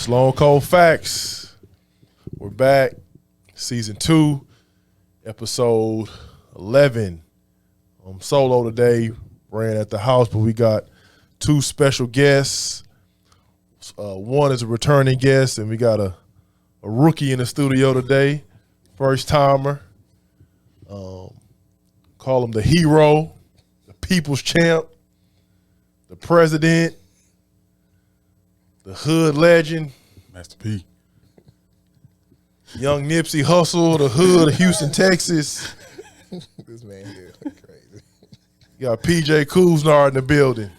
Sloan Cold Facts. We're back. Season 2, episode 11. I'm solo today. Ran at the house, but we got 2 special guests. One is a returning guest, and we got a rookie in the studio today. First timer. Call him the hero, the people's champ, the president, the hood legend. Master P. Young Nipsey Hussle, the hood of Houston, Texas. This man here crazy. You got PJ Couisnard in the building.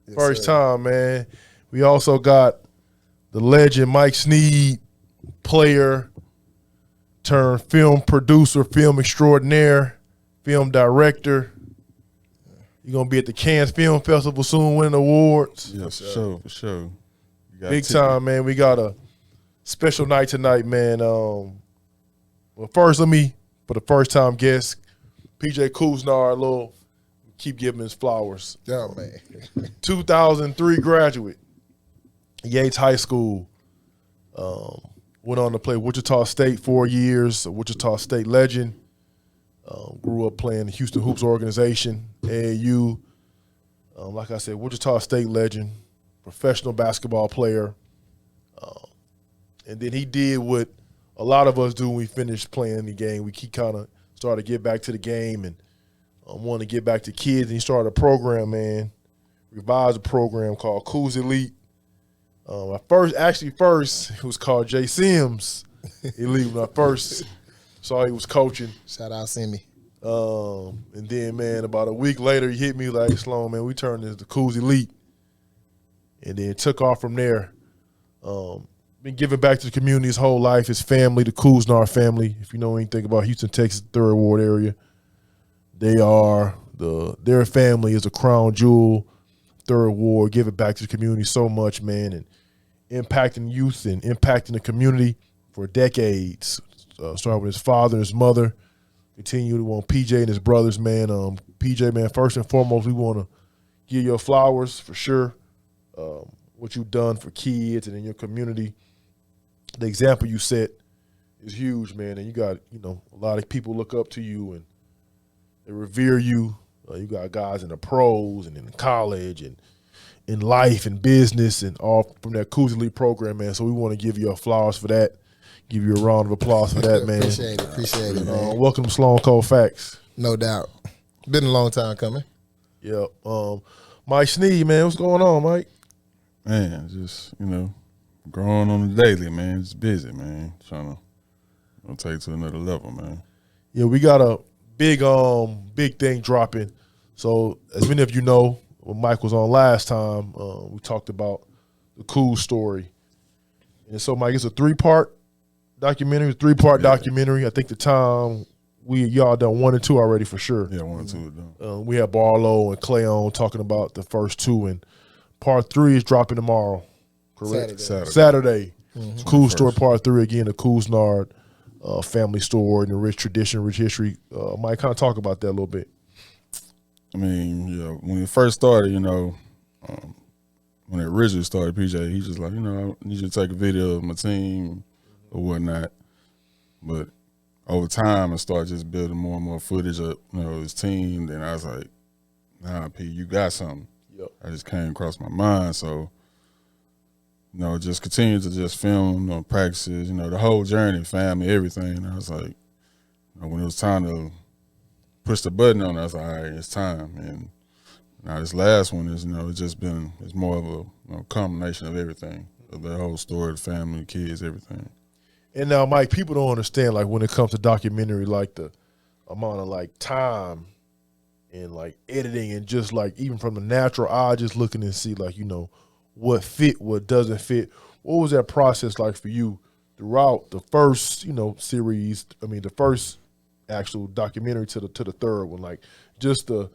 Yes, First sir. time, man. We also got the legend Mike Sneed, player turned film producer, film extraordinaire, film director. You're going to be at the Cannes Film Festival soon, winning awards. Yeah, for sure. You got Big a ticket. time, man. We got a special night tonight, man. Well, first, for the first time guest, PJ Couisnard, keep giving his flowers. Yeah, man. 2003 graduate, Yates High School. Went on to play Wichita State 4 years, a Wichita State legend. Grew up playing the Houston Hoops organization, AAU. Like I said, Wichita State legend, professional basketball player. And then he did what a lot of us do when we finish playing the game. We kind of started to get back to the game and wanted to get back to kids. And he started a program, man, revised a program called Cooz Elite. First, it was called J. Sims Elite when I first saw he was coaching. Shout out Simi. And then, man, about a week later, he hit me like, Sloan, man, we turned this to Cooz Elite. And then took off from there. Been giving back to the community his whole life, his family, the Couisnard family. If you know anything about Houston, Texas, Third Ward area, their family is a crown jewel. Third Ward, giving back to the community so much, man, and impacting youth and impacting the community for decades. Started with his father, his mother, continued on PJ and his brothers, man. PJ, man, first and foremost, we want to give your flowers for sure. What you've done for kids and in your community. The example you set is huge, man. And you got, a lot of people look up to you and they revere you. You got guys in the pros and in college and in life and business and all from that Cooz Elite program, man. So we want to give you flowers for that. Give you a round of applause for that, man. Appreciate it, man. Welcome to Sloan Cold Facts. No doubt. Been a long time coming. Yeah. Mike Sneed, man, what's going on, Mike? Man, just, growing on the daily, man. Just busy, man. Trying to take it to another level, man. Yeah, we got a big thing dropping. So as many of you know, when Mike was on last time, we talked about the Cooz Story. And so, Mike, it's a 3-part documentary, documentary. I think the time y'all done 1 and 2 already for sure. Yeah, 1 and 2 are done. We had Barlow and Clay on talking about the first 2, and part 3 is dropping tomorrow. Correct? Saturday. Mm-hmm. Cooz Story part 3, again, the Couisnard family story and the rich tradition, rich history. Mike, kind of talk about that a little bit. I mean, when it first started, when it originally started, PJ, he just like, I need you to take a video of my team or whatnot. But over time, I started just building more and more footage of, his team. Then I was like, nah, P, you got something. Yep. I just came across my mind. So, just continue to just film, practices, the whole journey, family, everything. And I was like, when it was time to push the button on it, I was like, all right, it's time. And now this last one is, it's more of a combination of everything, of the whole story, the family, kids, everything. And now, Mike, people don't understand, like, when it comes to documentary, like, the amount of, like, time and, like, editing and just, like, even from the natural eye, just looking and see, like, what fit, what doesn't fit. What was that process like for you throughout the first, series, the first actual documentary to the third one? Like, just the,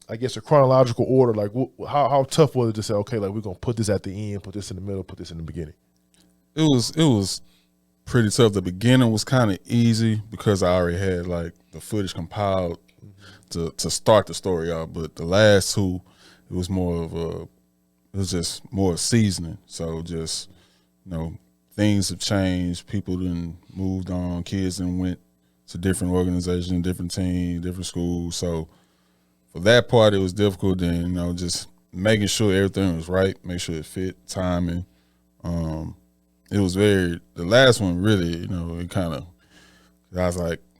I guess, a chronological order. Like, how tough was it to say, okay, like, we're going to put this at the end, put this in the middle, put this in the beginning? It was pretty tough. The beginning was kind of easy because I already had, like, the footage compiled to start the story out. But the last 2, it was more of a it was just more seasoning. So just, things have changed. People done moved on. Kids done went to different organizations, different teams, different schools. So for that part, it was difficult. Then, just making sure everything was right, make sure it fit, timing. It was the last one really, it kind of,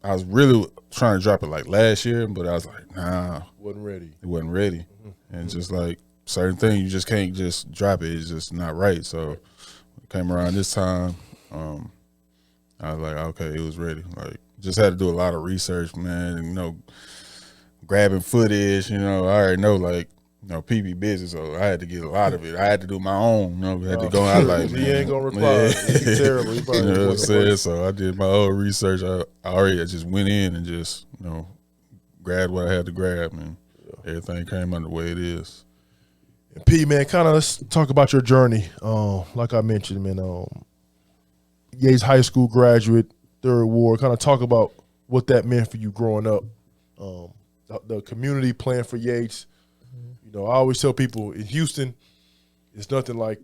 I was really trying to drop it like last year, but I was like, nah. Wasn't ready. It wasn't ready. And just like certain things, you just can't just drop it. It's just not right. So it came around this time. I was like, okay, it was ready. Like, just had to do a lot of research, man. Grabbing footage, I already know, like, PB busy, so I had to get a lot of it. I had to do my own, had to go out like, he ain't gonna reply. He's terrible. He probably what I'm saying? So I did my own research. I just went in and just, grabbed what I had to grab, and everything came out the way it is. And P, man, kind of let's talk about your journey. Like I mentioned, man, Yates High School graduate, third ward. Kind of talk about what that meant for you growing up. The community playing for Yates. I always tell people in Houston, it's nothing like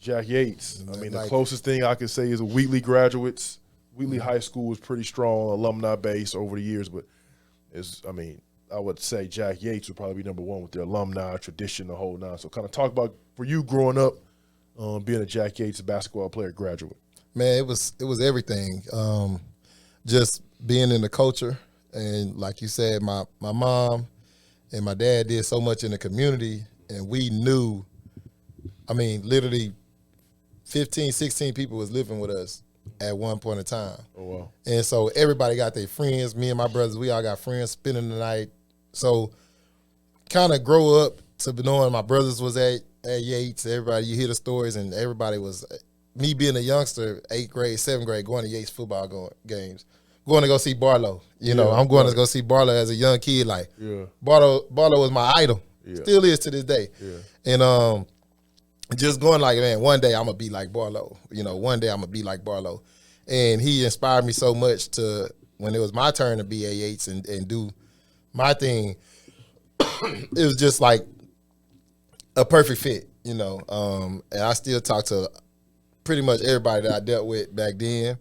Jack Yates. I mean, the closest thing I can say is Wheatley graduates. Wheatley High School was pretty strong alumni base over the years, but I would say Jack Yates would probably be number one with their alumni tradition, the whole nine. So kind of talk about for you growing up, being a Jack Yates basketball player graduate. Man, it was everything. Just being in the culture, and like you said, my mom and my dad did so much in the community, and we knew, literally 15, 16 people was living with us at one point in time. Oh, wow. And so everybody got their friends. Me and my brothers, we all got friends spending the night. So kind of grow up to knowing my brothers was at Yates. Everybody, you hear the stories, and everybody was, me being a youngster, 8th grade, 7th grade, going to Yates football games. Going to go see Barlow. I'm going to go see Barlow as a young kid. Like, Barlow was my idol. Yeah. Still is to this day. Yeah. And just going like, man, one day I'm going to be like Barlow. One day I'm going to be like Barlow. And he inspired me so much to, when it was my turn to be at Yates and do my thing, it was just like a perfect fit, And I still talk to pretty much everybody that I dealt with back then.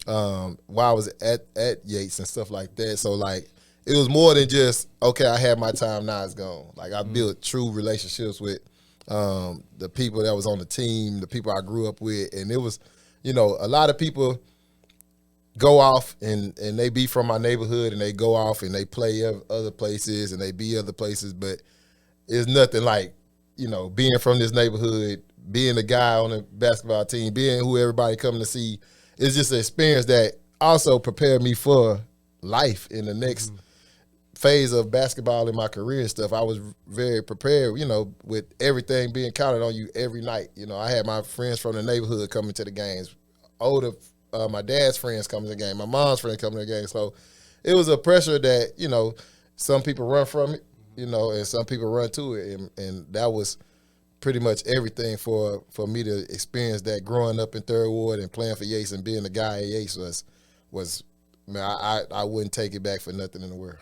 While I was at Yates and stuff like that. So, like, it was more than just, okay, I had my time, now it's gone. Like, I built true relationships with the people that was on the team, the people I grew up with. And it was, a lot of people go off and they be from my neighborhood and they go off and they play other places and they be other places. But it's nothing like, being from this neighborhood, being the guy on the basketball team, being who everybody coming to see. It's just an experience that also prepared me for life in the next phase of basketball in my career and stuff. I was very prepared, with everything being counted on you every night. I had my friends from the neighborhood coming to the games, my dad's friends coming to the game, my mom's friends coming to the game. So it was a pressure that, some people run from it, and some people run to it. And that was pretty much everything for me to experience that growing up in Third Ward and playing for Yates and being the guy at Yates was man, I wouldn't take it back for nothing in the world.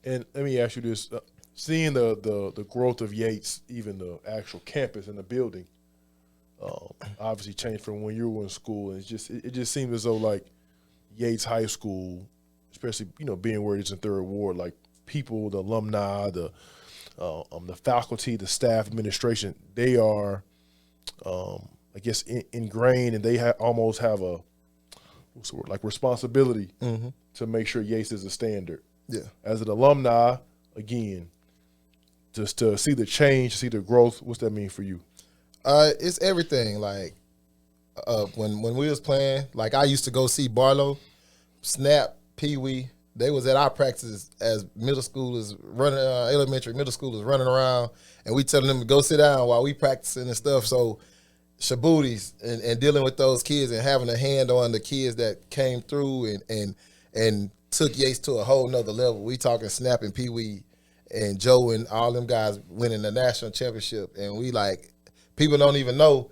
And let me ask you this: seeing the growth of Yates, even the actual campus and the building, obviously changed from when you were in school. And it just seemed as though like Yates High School, especially being where it is in Third Ward, like people, the alumni, the faculty, the staff, administration, they are, I guess, ingrained, and they almost have a responsibility to make sure Yates is a standard. Yeah. As an alumni, again, just to see the change, see the growth, what's that mean for you? It's everything. Like when we was playing, like I used to go see Barlow, Snap, Pee Wee. They was at our practices as middle schoolers running, elementary, middle schoolers running around, and we telling them to go sit down while we practicing and stuff. So Shabooties and dealing with those kids and having a hand on the kids that came through and took Yates to a whole nother level. We talking Snap and Pee Wee and Joe and all them guys winning the national championship. And we like, people don't even know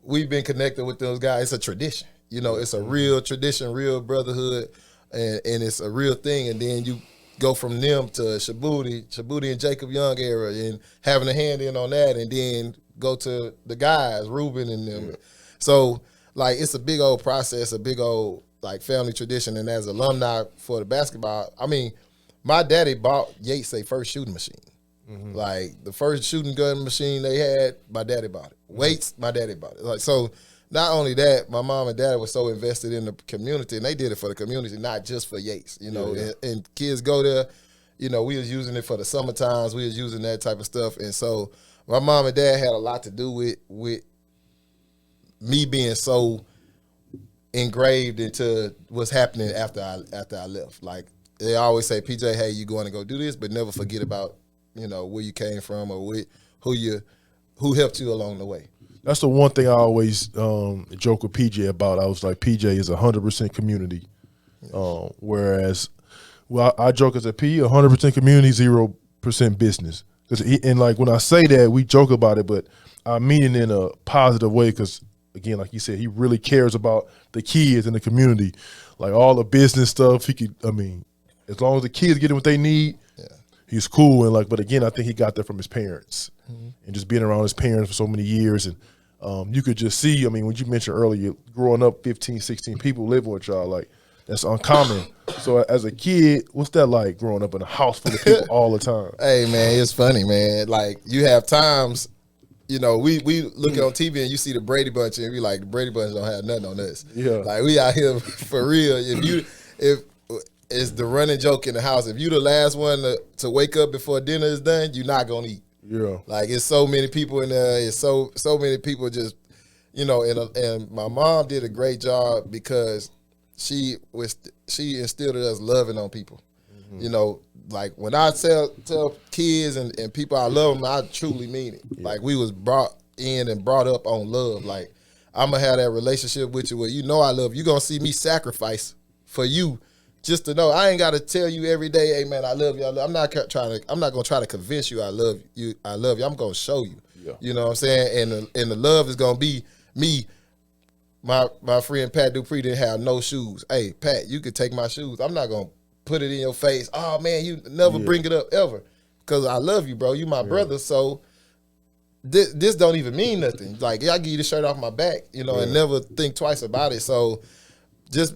we've been connected with those guys. It's a tradition. It's a real tradition, real brotherhood. And it's a real thing, and then you go from them to Shabooty and Jacob Young era, and having a hand in on that, and then go to the guys, Ruben and them. So like it's a big old process, a big old like family tradition. And as alumni for the basketball, I mean, my daddy bought Yates a first shooting machine. Like the first shooting gun machine they had, my daddy bought it. Weights, my daddy bought it. Like so, not only that, my mom and dad were so invested in the community, and they did it for the community, not just for Yates. You know, and kids go there. You know, we was using it for the summer times. We was using that type of stuff, and so my mom and dad had a lot to do with me being so engraved into what's happening after I left. Like they always say, PJ, hey, you going to go do this, but never forget about, you know, where you came from or who helped you along the way. That's the one thing I always joke with PJ about. I was like, PJ is 100% community, whereas I joke as a P, 100% community, 0% business. And like when I say that, we joke about it, but I mean it in a positive way because, again, like you said, he really cares about the kids and the community. Like all the business stuff, as long as the kids getting what they need, he's cool. And like, but again, I think he got that from his parents and just being around his parents for so many years. And you could just see, I mean, when you mentioned earlier, growing up 15, 16 people living with y'all, like that's uncommon. So as a kid, what's that like growing up in a house full of people all the time? Hey man, it's funny, man. Like you have times, you know, we look on TV and you see the Brady Bunch and we like, the Brady Bunch don't have nothing on us. Yeah. Like we out here for real. If it's the running joke in the house. If you the last one to wake up before dinner is done, you're not gonna eat. Yeah. Like it's so many people in there. It's so many people just, you know. And my mom did a great job because she instilled in us loving on people. You know, like when I tell kids and people I love them, I truly mean it. Yeah. Like we was brought in and brought up on love. Like I'm gonna have that relationship with you where you know I love you. You're gonna see me sacrifice for you. Just to know, I ain't got to tell you every day, hey man, I love you. I'm not gonna try to convince you I love you. I'm gonna show you. Yeah. You know what I'm saying? And the love is gonna be me. My friend Pat Dupree didn't have no shoes. Hey Pat, you could take my shoes. I'm not gonna put it in your face. Oh man, you never bring it up ever, because I love you, bro. You my brother. So this don't even mean nothing. Like I give you the shirt off my back, you know, and never think twice about it. So just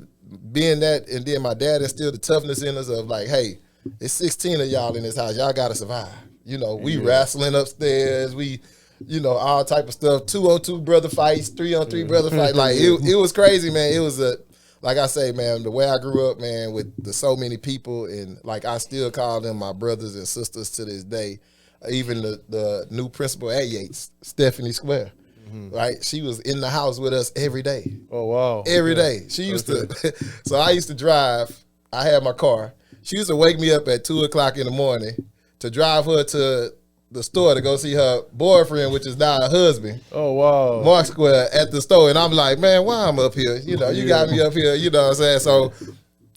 being that, and then my dad instilled the toughness in us of like, hey, it's 16 of y'all in this house. Y'all got to survive. You know, we wrestling upstairs. We, you know, all type of stuff. 2-on-2 brother fights, 3-on-3 brother fights. Like, it was crazy, man. It was like I say, man, the way I grew up, man, with so many people, and like I still call them my brothers and sisters to this day. Even the new principal at Yates, Stephanie Square. Right, she was in the house with us every day. Oh wow! Every day she used to. So I used to drive. I had my car. She used to wake me up at 2:00 in the morning to drive her to the store to go see her boyfriend, which is now her husband. Oh wow! Mark Square at the store, and I'm like, man, why I'm up here? You know, you got me up here. You know what I'm saying? So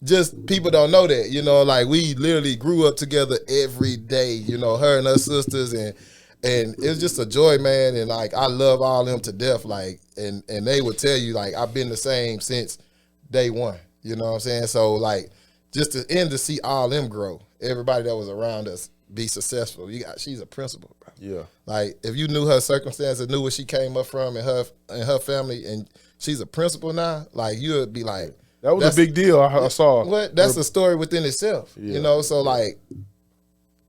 just people don't know that. You know, like we literally grew up together every day. You know, her and her sisters and it's just a joy, man, and like I love all of them to death. Like, and they would tell you like I've been the same since day one. You know what I'm saying? So like, just to see all them grow, everybody that was around us be successful. She's a principal, bro. Yeah. Like if you knew her circumstances, knew where she came up from and her family, and she's a principal now, like you would be like, that was a big deal. I saw. What? That's a story within itself. Yeah. You know, so like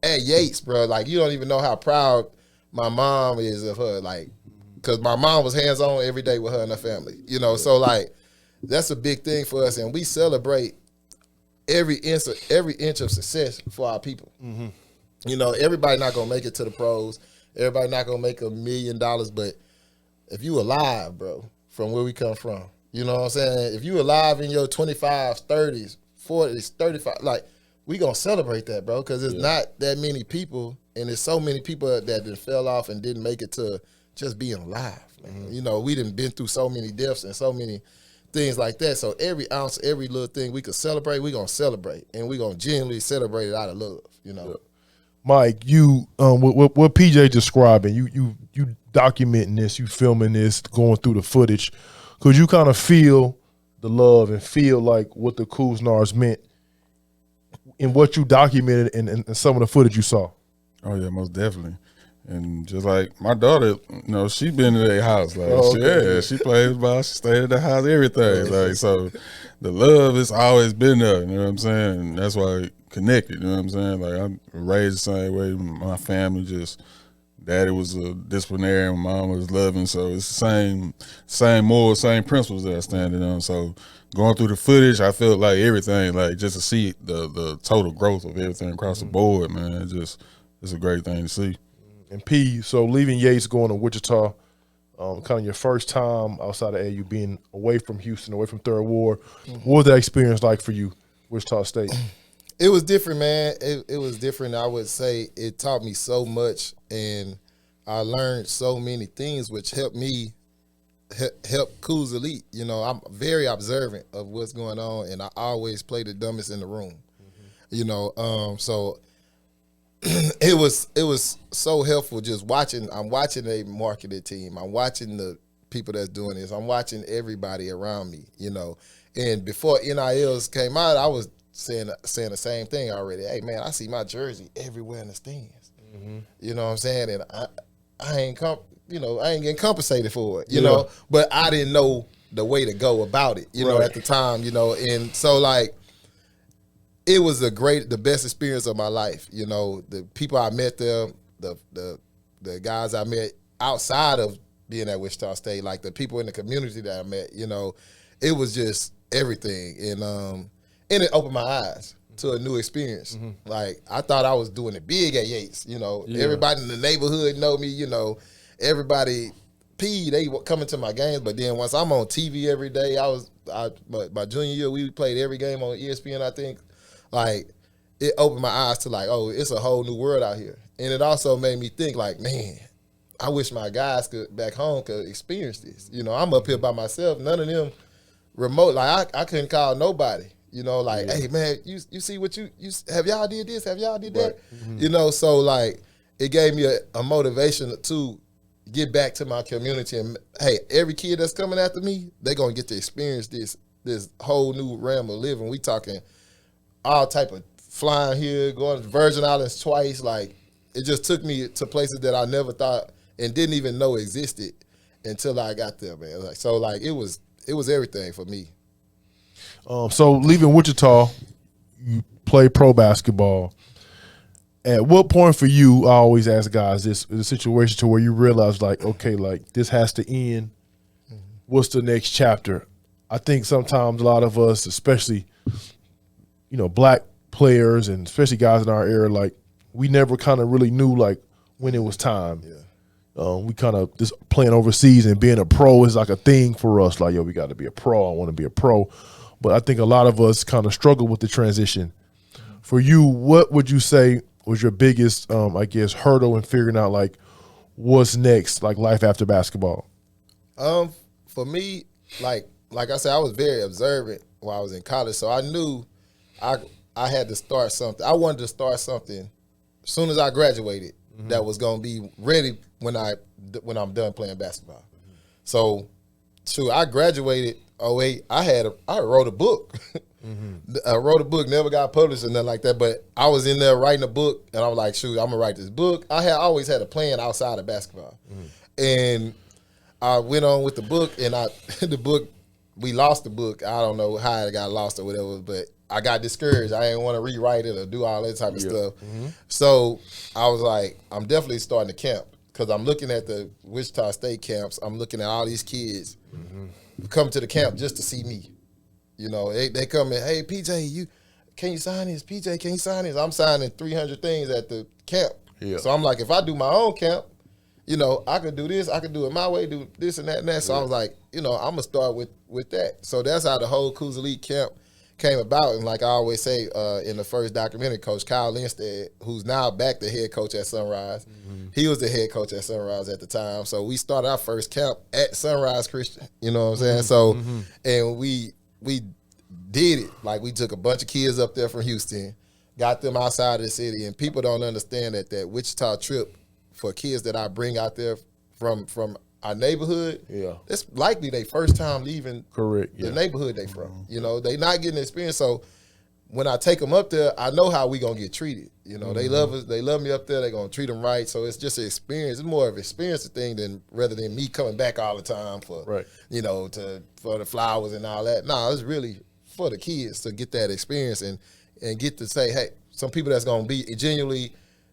at Yates, bro, like you don't even know how proud my mom is of her, like, because my mom was hands-on every day with her and her family, you know, so, like, that's a big thing for us, and we celebrate every inch of success for our people. You know, everybody not going to make it to the pros, everybody not going to make $1 million, but if you alive, bro, from where we come from, you know what I'm saying, if you alive in your 25s, 30s, 40s, 35, like, we going to celebrate that, bro, because it's not that many people. And there's so many people that just fell off and didn't make it to just being alive. You know, we done been through so many deaths and so many things like that. So every ounce, every little thing we could celebrate, we gonna celebrate, and we gonna genuinely celebrate it out of love. You know, Mike, you what PJ describing, you documenting this, you filming this, going through the footage, cause you kind of feel the love and feel like what the Couisnards meant in what you documented and some of the footage you saw. Oh yeah, most definitely. And just like my daughter, she been to their house. Like, she plays ball, she stayed at the house, everything. Like, so the love has always been there, you know what I'm saying? And that's why I connected, you know what I'm saying? Like, I'm raised the same way. My family just, daddy was a disciplinarian, mom was loving. So it's the same morals, same principles that I stand on. So going through the footage, I felt like everything, like just to see the total growth of everything across the board, man, it's a great thing to see. And P, so leaving Yates, going to Wichita, kind of your first time outside of AU, being away from Houston, away from Third Ward. What was that experience like for you, Wichita State? It was different, man. It was different. I would say it taught me so much, and I learned so many things, which helped me help Cooz Elite. I'm very observant of what's going on, and I always play the dumbest in the room. So it was so helpful just watching. I'm watching a marketing team. I'm watching the people that's doing this. I'm watching everybody around me, And before NILs came out, I was saying the same thing already. Hey, man, I see my jersey everywhere in the stands. You know what I'm saying? And I ain't getting compensated for it, you know. But I didn't know the way to go about it, at the time, And so, like, it was the best experience of my life. The people I met there, the guys I met outside of being at Wichita State, like the people in the community that I met, it was just everything. And it opened my eyes to a new experience. Like, I thought I was doing it big at Yates, Everybody in the neighborhood know me, everybody, they coming to my games. But then once I'm on TV every day, my junior year, we played every game on ESPN, I think. Like, it opened my eyes to, like, oh, it's a whole new world out here. And it also made me think, like, man, I wish my guys back home could experience this. I'm up here by myself. None of them remote. Like, I couldn't call nobody. Hey, man, you see what you have y'all did this? Have y'all did that? Right. So, like, it gave me a motivation to get back to my community. And, hey, every kid that's coming after me, they're going to get to experience this whole new realm of living. We talking all type of flying here, going to Virgin Islands twice. Like, it just took me to places that I never thought and didn't even know existed until I got there, man. Like, so, like, it was everything for me. So leaving Wichita, you play pro basketball. At what point for you, I always ask guys, this is a situation to where you realize, like, okay, like, this has to end. What's the next chapter? I think sometimes a lot of us, especially, black players and especially guys in our era, like, we never kind of really knew, like, when it was time. We kind of just playing overseas and being a pro is like a thing for us. Like, yo, we got to be a pro. I want to be a pro. But I think a lot of us kind of struggle with the transition. For you, what would you say was your biggest, hurdle in figuring out, like, what's next, like, life after basketball? For me, like I said, I was very observant while I was in college, so I knew I had to start something. I wanted to start something as soon as I graduated that was going to be ready when I'm done playing basketball. So, I graduated 2008. I wrote a book. I wrote a book, never got published or nothing like that, but I was in there writing a book, and I was like, shoot, I'm going to write this book. I had always had a plan outside of basketball. And I went on with the book, and we lost the book. I don't know how it got lost or whatever, but I got discouraged. I didn't want to rewrite it or do all that type of stuff. So I was like, I'm definitely starting to camp, because I'm looking at the Wichita State camps. I'm looking at all these kids come to the camp just to see me. They come in, hey, PJ, can you sign this? PJ, can you sign this? I'm signing 300 things at the camp. So I'm like, if I do my own camp, I could do this. I could do it my way, do this and that and that. So I was like, I'm going to start with that. So that's how the whole Cooz Elite camp came about. And like I always say in the first documentary, Coach Kyle Lindstedt, who's now back the head coach at Sunrise, he was the head coach at Sunrise at the time. So we started our first camp at Sunrise Christian, you know what I'm saying? So, and we did it. Like, we took a bunch of kids up there from Houston, got them outside of the city, and people don't understand that Wichita trip for kids that I bring out there from our neighborhood, it's likely their first time leaving the neighborhood they from. They not getting experience. So when I take them up there, I know how we gonna get treated. You know, they love us. They love me up there. They gonna treat them right. So it's just an experience. It's more of an experience thing than rather than me coming back all the time for you know for the flowers and all that. No, it's really for the kids to get that experience and get to say, hey, some people that's gonna be genuinely,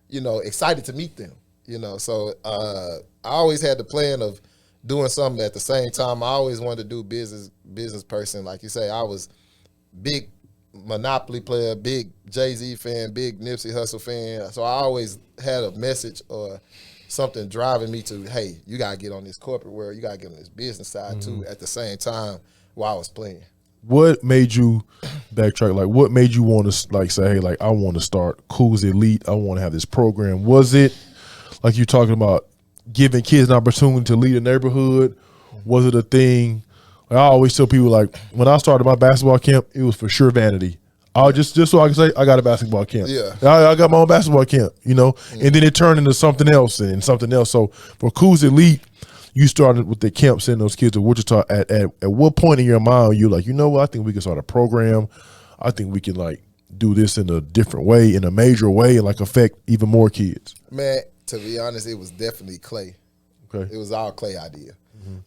you know, excited to meet them. You know, so I always had the plan of doing something at the same time. I always wanted to do business person. Like you say, I was big Monopoly player, big Jay-Z fan, big Nipsey Hussle fan. So I always had a message or something driving me to, hey, you got to get on this corporate world. You got to get on this business side too at the same time while I was playing. What made you backtrack? Like, what made you want to like say, hey, like I want to start Cooz Elite. I want to have this program. Was it like you're talking about giving kids an opportunity to lead a neighborhood? Was it a thing? Like I always tell people, like when I started my basketball camp, it was for sure vanity. I just so I can say I got a basketball camp. Yeah, I got my own basketball camp. You know, and then it turned into something else and something else. So for Cooz Elite, you started with the camp, sending those kids to Wichita. At what point in your mind you're like, you know what? I think we can start a program. I think we can like do this in a different way, in a major way, and like affect even more kids. Man, to be honest, it was definitely Clay. Okay, it was all Clay idea.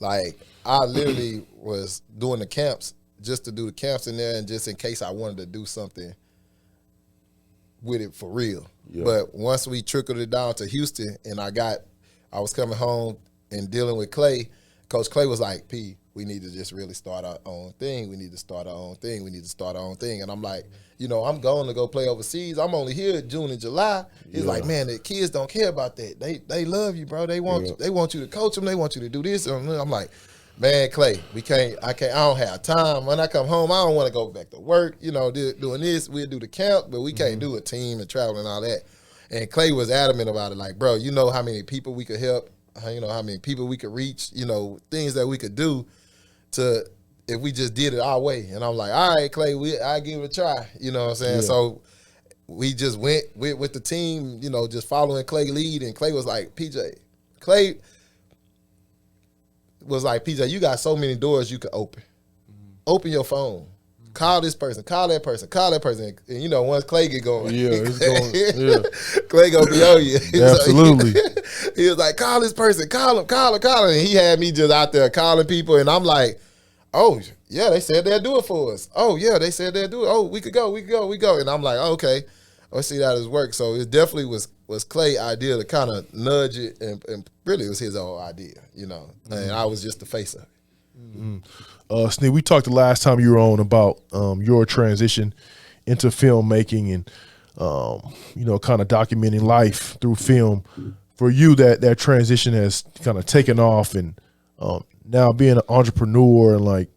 Like I literally was doing the camps just to do the camps in there and just in case I wanted to do something with it for real. Yeah. But once we trickled it down to Houston and I was coming home and dealing with Clay, Coach Clay was like, P, we need to just really start our own thing. We need to start our own thing. We need to start our own thing. And I'm like, you know, I'm going to go play overseas. I'm only here June and July. He's like, man, the kids don't care about that. They love you, bro. They want you to coach them. They want you to do this. And I'm like, man, Clay, I don't have time. When I come home, I don't want to go back to work, you know, doing this. We'll do the camp, but we can't do a team and travel and all that. And Clay was adamant about it. Like, bro, you know how many people we could help, you know how many people we could reach, you know, things that we could do if we just did it our way. And I'm like, all right, Clay, I give it a try. You know what I'm saying? Yeah. So we just went with the team, you know, just following Clay lead. And Clay was like, Clay was like, PJ, you got so many doors you could open. Open your phone. Call this person, call that person, call that person. And you know, once Clay get going, Clay gonna be on you. Absolutely. So he was like, call this person, call him. And he had me just out there calling people. And I'm like, oh, yeah, they said they'll do it for us. Oh, yeah, they said they'll do it. Oh, we could go. And I'm like, oh, okay, let's see how this works. So it definitely was Clay's idea to kind of nudge it, and really it was his own idea, you know. And I was just the face of it. Sneed, we talked the last time you were on about your transition into filmmaking and, you know, kind of documenting life through film. For you, that transition has kind of taken off, and now being an entrepreneur and like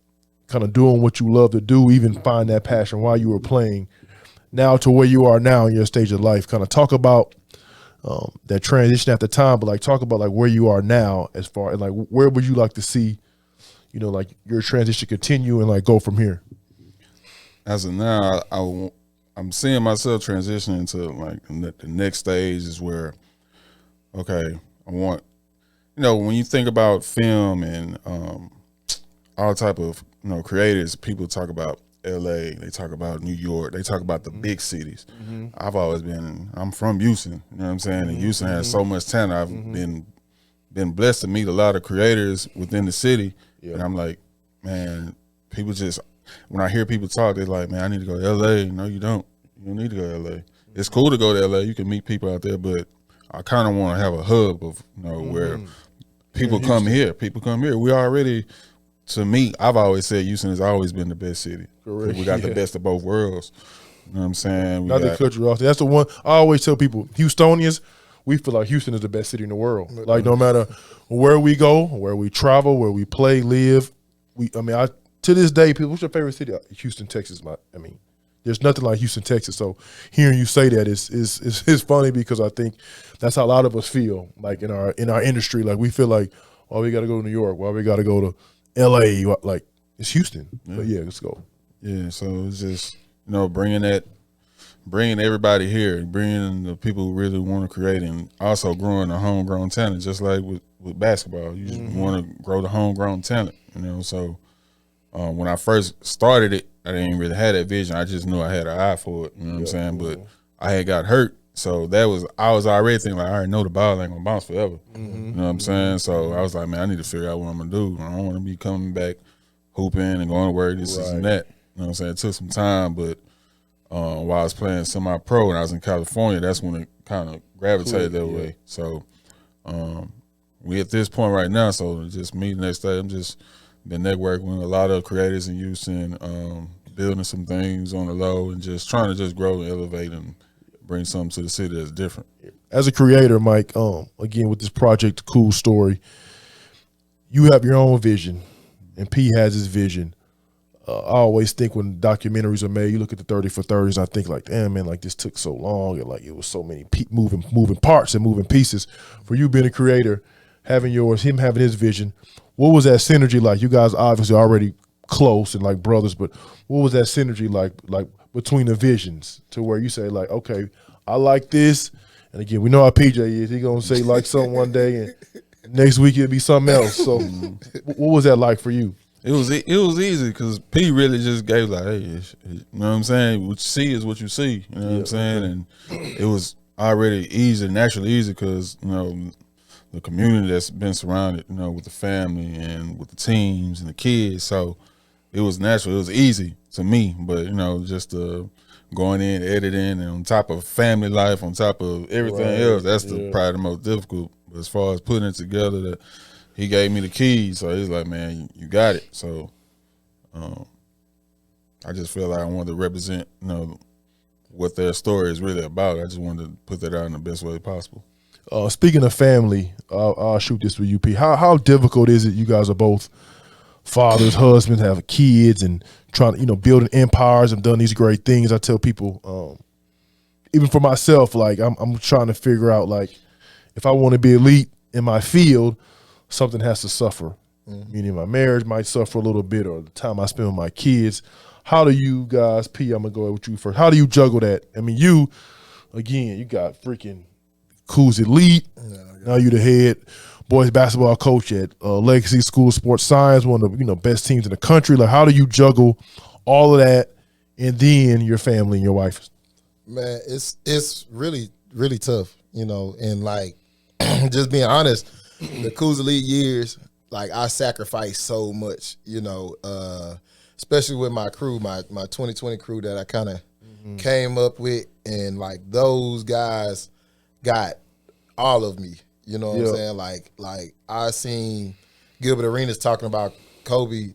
kind of doing what you love to do, even find that passion while you were playing, now to where you are now in your stage of life. Kind of talk about that transition at the time, but like talk about like where you are now as far as like where would you like to see, you know, like your transition continue and like go from here? As of now, I'm seeing myself transitioning to like the next stage is where, okay, I want, you know, when you think about film and all type of, you know, creators, people talk about LA, they talk about New York, they talk about the big cities. I'm from Houston, you know what I'm saying? And Houston has so much talent. I've been blessed to meet a lot of creators within the city. Yeah. And I'm like, man, people just, when I hear people talk, they're like, man, I need to go to LA. No, you don't. You don't need to go to LA. It's cool to go to LA. You can meet people out there, but I kind of want to have a hub of, you know, where people come here. People come here. We already, to me, I've always said Houston has always been the best city. Correct. We got the best of both worlds. You know what I'm saying? Not to cut you off. That's the one I always tell people, Houstonians, we feel like Houston is the best city in the world. Like no matter where we go, where we travel, where we play, live, to this day, people, what's your favorite city? Houston, Texas. There's nothing like Houston, Texas. So hearing you say that is funny because I think that's how a lot of us feel. Like in our industry, like we feel like, oh, we got to go to New York. Well, we got to go to L.A. Like it's Houston. Yeah. But yeah, let's go. Yeah. So it's just, you know, bringing everybody here, bringing the people who really want to create, and also growing a homegrown talent, just like with basketball. You just want to grow the homegrown talent, you know. So when I first started it, I didn't really have that vision. I just knew I had an eye for it. You know what I'm saying? But I had got hurt. So I was already thinking like, I already know the ball ain't gonna bounce forever. You know what I'm saying? So I was like, man, I need to figure out what I'm gonna do. I don't want to be coming back hooping and going to work, this and that. You know what I'm saying? It took some time, but while I was playing semi-pro and I was in California, that's when it kind of gravitated that way. So we at this point right now, so just me the next day, I'm just been networking with a lot of creators in Houston, building some things on the low and just trying to just grow and elevate and bring something to the city that's different. As a creator, Mike, again, with this project, The Cooz Story, you have your own vision, and P has his vision. I always think when documentaries are made, you look at the 30 for 30s, and I think like, damn, man, like this took so long, and like it was so many moving parts and moving pieces. For you being a creator, having yours, him having his vision, what was that synergy like? You guys obviously already close and like brothers, but what was that synergy like between the visions to where you say like, okay, I like this, and again, we know how PJ is. He gonna say like something one day, and next week it'll be something else. So, what was that like for you? It was easy because P really just gave like, hey, you know what I'm saying? What you see is what you see. You know what I'm saying? And it was already easy, naturally easy, because you know the community that's been surrounded, you know, with the family and with the teams and the kids. So it was natural. It was easy to me, but you know, just going in, editing, and on top of family life, on top of everything else, that's probably the most difficult. But as far as putting it together, that he gave me the keys, so he's like, man, you got it. So I just feel like I wanted to represent, you know, what their story is really about. I just wanted to put that out in the best way possible. Speaking of family, I'll shoot this for you, P. How difficult is it? You guys are both fathers, husbands, have kids, and trying to, you know, building empires and done these great things. I tell people, even for myself, like I'm trying to figure out, like, if I want to be elite in my field, something has to suffer. Meaning my marriage might suffer a little bit, or the time I spend with my kids. How do you guys, P, I'm gonna go with you first. How do you juggle that? I mean, you got freaking Cooz Elite. Now you the head boys basketball coach at Legacy School of Sports Science, one of the best teams in the country. Like, how do you juggle all of that and then your family and your wife? Man, it's really, really tough, and like just being honest, the Cooz Elite years, like I sacrificed so much, especially with my crew, my 2020 crew that I kind of came up with, and like those guys got all of me. You know what I'm saying? Like I seen Gilbert Arenas talking about Kobe,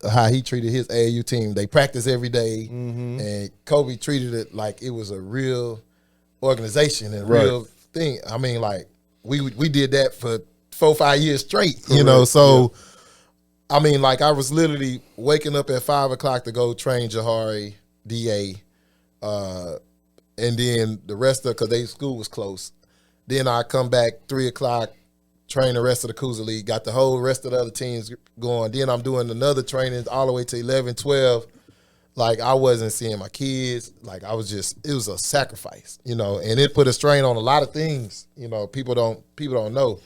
how he treated his AAU team. They practice every day, and Kobe treated it like it was a real organization and real thing. I mean, like we did that for 4-5 years straight, So, I mean, like I was literally waking up at 5 o'clock to go train Jahari, DA, and then the rest of, because their school was close. Then I come back 3 o'clock, train the rest of the Cooz Elite, got the whole rest of the other teams going. Then I'm doing another training all the way to 11, 12. Like I wasn't seeing my kids. Like I was just, it was a sacrifice, and it put a strain on a lot of things, people don't know.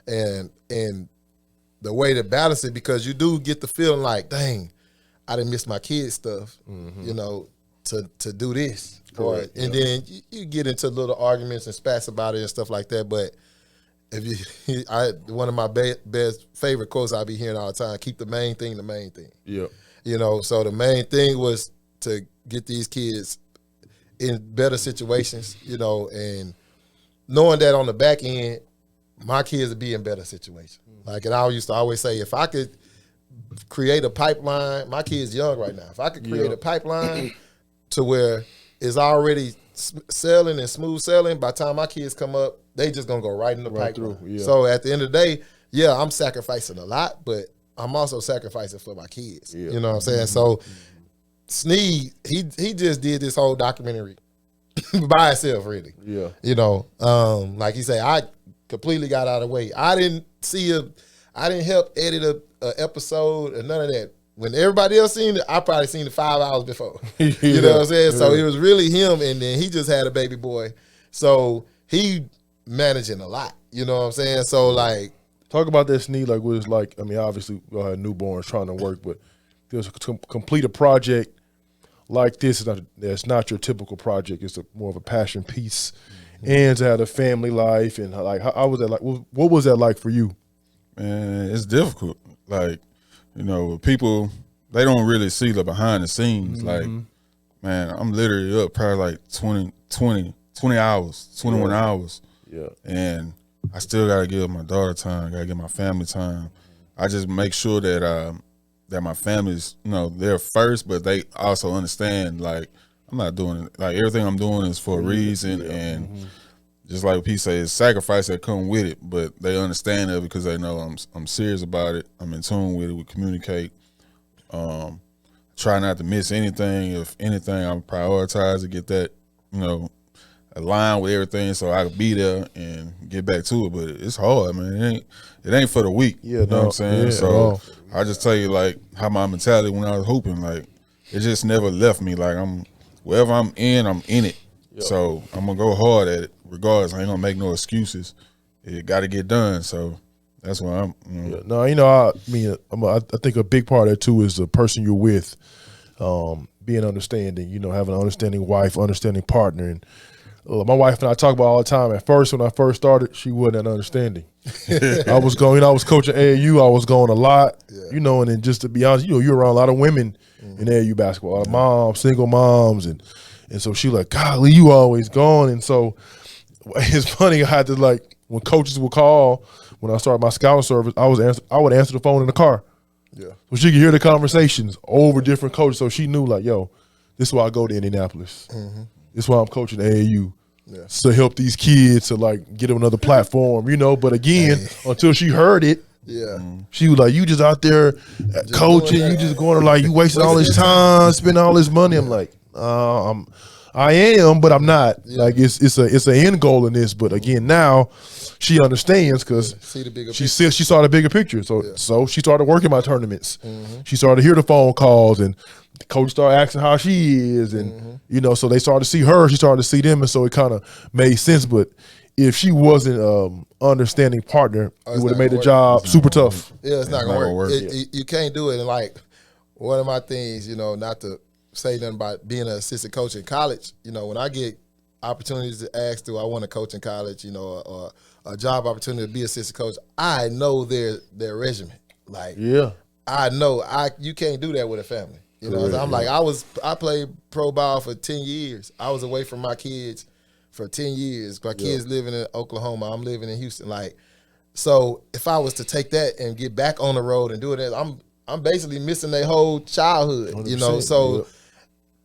And the way to balance it, because you do get the feeling like, dang, I didn't miss my kids' stuff, to do this. And then you get into little arguments and spats about it and stuff like that. But if one of my best favorite quotes I be hearing all the time: keep the main thing the main thing. Yeah. So the main thing was to get these kids in better situations, and knowing that on the back end, my kids would be in better situations. Like, and I used to always say, if I could create a pipeline, my kid's young right now. If I could create a pipeline to where it's already selling and smooth selling, by the time my kids come up, they just gonna go right in the pipeline. So at the end of the day, I'm sacrificing a lot, but I'm also sacrificing for my kids. You know what I'm saying? So Sneed, he just did this whole documentary by himself, really. Like he said, I completely got out of the way. I didn't help edit a episode or none of that. When everybody else seen it, I probably seen it 5 hours before. You know what I'm saying? So it was really him, and then he just had a baby boy. So he managing a lot. You know what I'm saying? So like, talk about that, Sneed, like what it's like. I mean, obviously we all had newborns trying to work, but complete a project like this, it's not your typical project. It's more of a passion piece, and to have a family life, and like how was that like? What was that like for you? Man, it's difficult. Like, you know, people, they don't really see the behind the scenes. Like, man, I'm literally up probably like 20 hours, 21 hours. Yeah. And I still got to give my daughter time, got to give my family time. I just make sure that that my family's, you know, they're first, but they also understand, like, I'm not doing it. Like, everything I'm doing is for a reason. And just like P say, it's sacrifice that come with it, but they understand it because they know I'm serious about it. I'm in tune with it. We communicate. Try not to miss anything. If anything, I'm prioritize to get that, you know, align with everything so I can be there and get back to it. But it's hard, man. It ain't for the weak. Yeah, you know what I'm saying? Yeah, so I just tell you, like, how my mentality when I was hooping, like, it just never left me. Like, wherever I'm in it. Yep. So I'm gonna go hard at it regardless. I ain't gonna make no excuses. It got to get done. So that's why I'm. Yeah. No, you know, I think a big part of that too is the person you're with, being understanding. You know, having an understanding wife, understanding partner, and my wife and I talk about all the time. At first, when I first started, she wasn't that understanding. I was going, you know, I was coaching AAU. I was going a lot, you know, and then just to be honest, you know, you're around a lot of women in AAU basketball, a lot of moms, single moms, and so she like, golly, you always gone. And so it's funny, I had to, like, when coaches would call, when I started my scouting service, I would answer the phone in the car. Yeah. So she could hear the conversations over different coaches. So she knew, like, yo, this is why I go to Indianapolis. This is why I'm coaching AAU. Yeah. To help these kids to, like, get them another platform, you know. But again, until she heard it, she was like, you just out there just coaching, you just going to, like, you wasting all this time, spending all this money. I'm like, I am, but I'm not. Like, it's an end goal in this. But again, now she understands because she saw the bigger picture. So she started working my tournaments. She started to hear the phone calls, and the coach started asking how she is, and you know, so they started to see her. She started to see them, and so it kind of made sense. But if she wasn't understanding partner, it would have made the job super tough. Yeah, it's not gonna work. You can't do it. And, like, one of my things, you know, not to say nothing about being an assistant coach in college. You know, when I get opportunities to ask, do I want to coach in college, you know, or a job opportunity to be assistant coach, I know their regimen. Like, I know you can't do that with a family. You know, I'm like, I played pro ball for 10 years. I was away from my kids for 10 years. My kids living in Oklahoma. I'm living in Houston. Like, so if I was to take that and get back on the road and do it, I'm basically missing their whole childhood. You know, so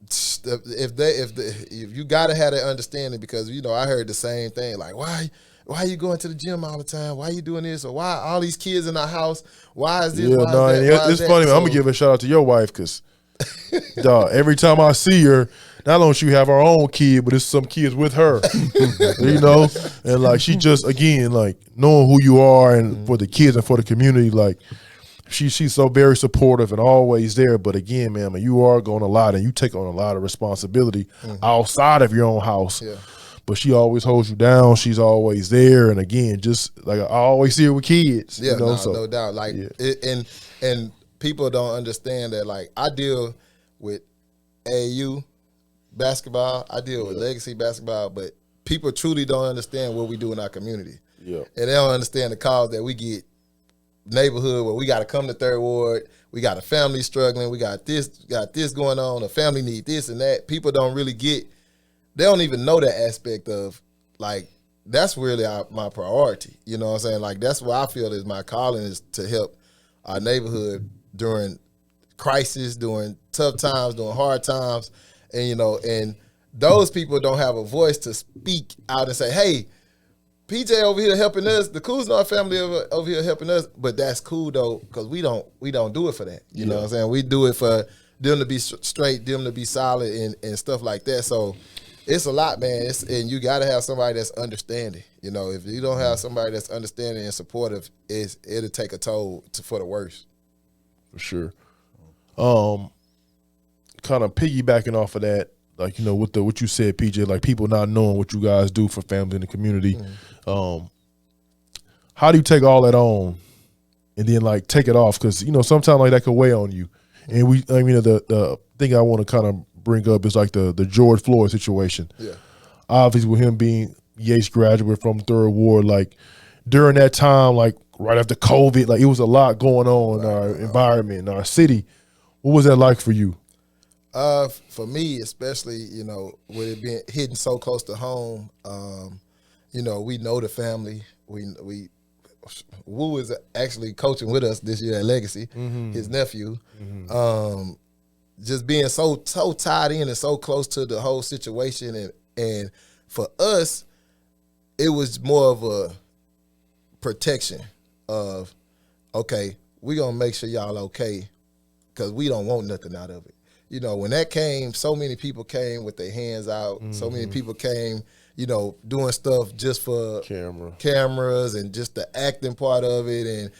if you gotta have that understanding, because, you know, I heard the same thing, like, why are you going to the gym all the time? Why are you doing this? Or why all these kids in our house? Why is this? It's funny. So, I'm gonna give a shout out to your wife, because dog, every time I see her, not only she have her own kid, but it's some kids with her, you know, and, like, she just, again, like, knowing who you are and for the kids and for the community, like, she's so very supportive and always there. But again, man, you are going a lot, and you take on a lot of responsibility outside of your own house. Yeah. But she always holds you down. She's always there. And again, just like I always see her with kids. Yeah, you know, no doubt. Like, and people don't understand that. Like, I deal with AAU basketball. I deal with legacy basketball. But people truly don't understand what we do in our community. Yeah, and they don't understand the calls that we get. Neighborhood where we got to come to Third Ward, we got a family struggling, we got this going on, a family need this and that. People don't really get, they don't even know that aspect of, like, that's really my priority. You know what I'm saying? Like, that's what I feel is my calling, is to help our neighborhood during crisis, during tough times, during hard times. And, you know, and those people don't have a voice to speak out and say, hey, PJ over here helping us, the Couisnard family over here helping us, but that's cool though, because we don't do it for that. You know what I'm saying? We do it for them to be straight, them to be solid, and stuff like that. So it's a lot, man. And you got to have somebody that's understanding. You know, if you don't have somebody that's understanding and supportive, it'll take a toll for the worse. For sure. Kind of piggybacking off of that, like, you know, with what you said, PJ, like, people not knowing what you guys do for family in the community. How do you take all that on and then, like, take it off? Because, you know, sometimes, like, that could weigh on you. And the thing I want to kind of bring up is like the George Floyd situation. Yeah. Obviously, with him being Yates graduate from Third Ward, like during that time, like right after COVID, like it was a lot going on in our environment, in our city. What was that like for you? For me, especially, with it being hitting so close to home, we know the family. Wu is actually coaching with us this year at Legacy, his nephew. Just being so tied in and so close to the whole situation, and for us, it was more of a protection of, okay, we're gonna make sure y'all okay, because we don't want nothing out of it. When that came, so many people came with their hands out. So many people came, doing stuff just for cameras and just the acting part of it. And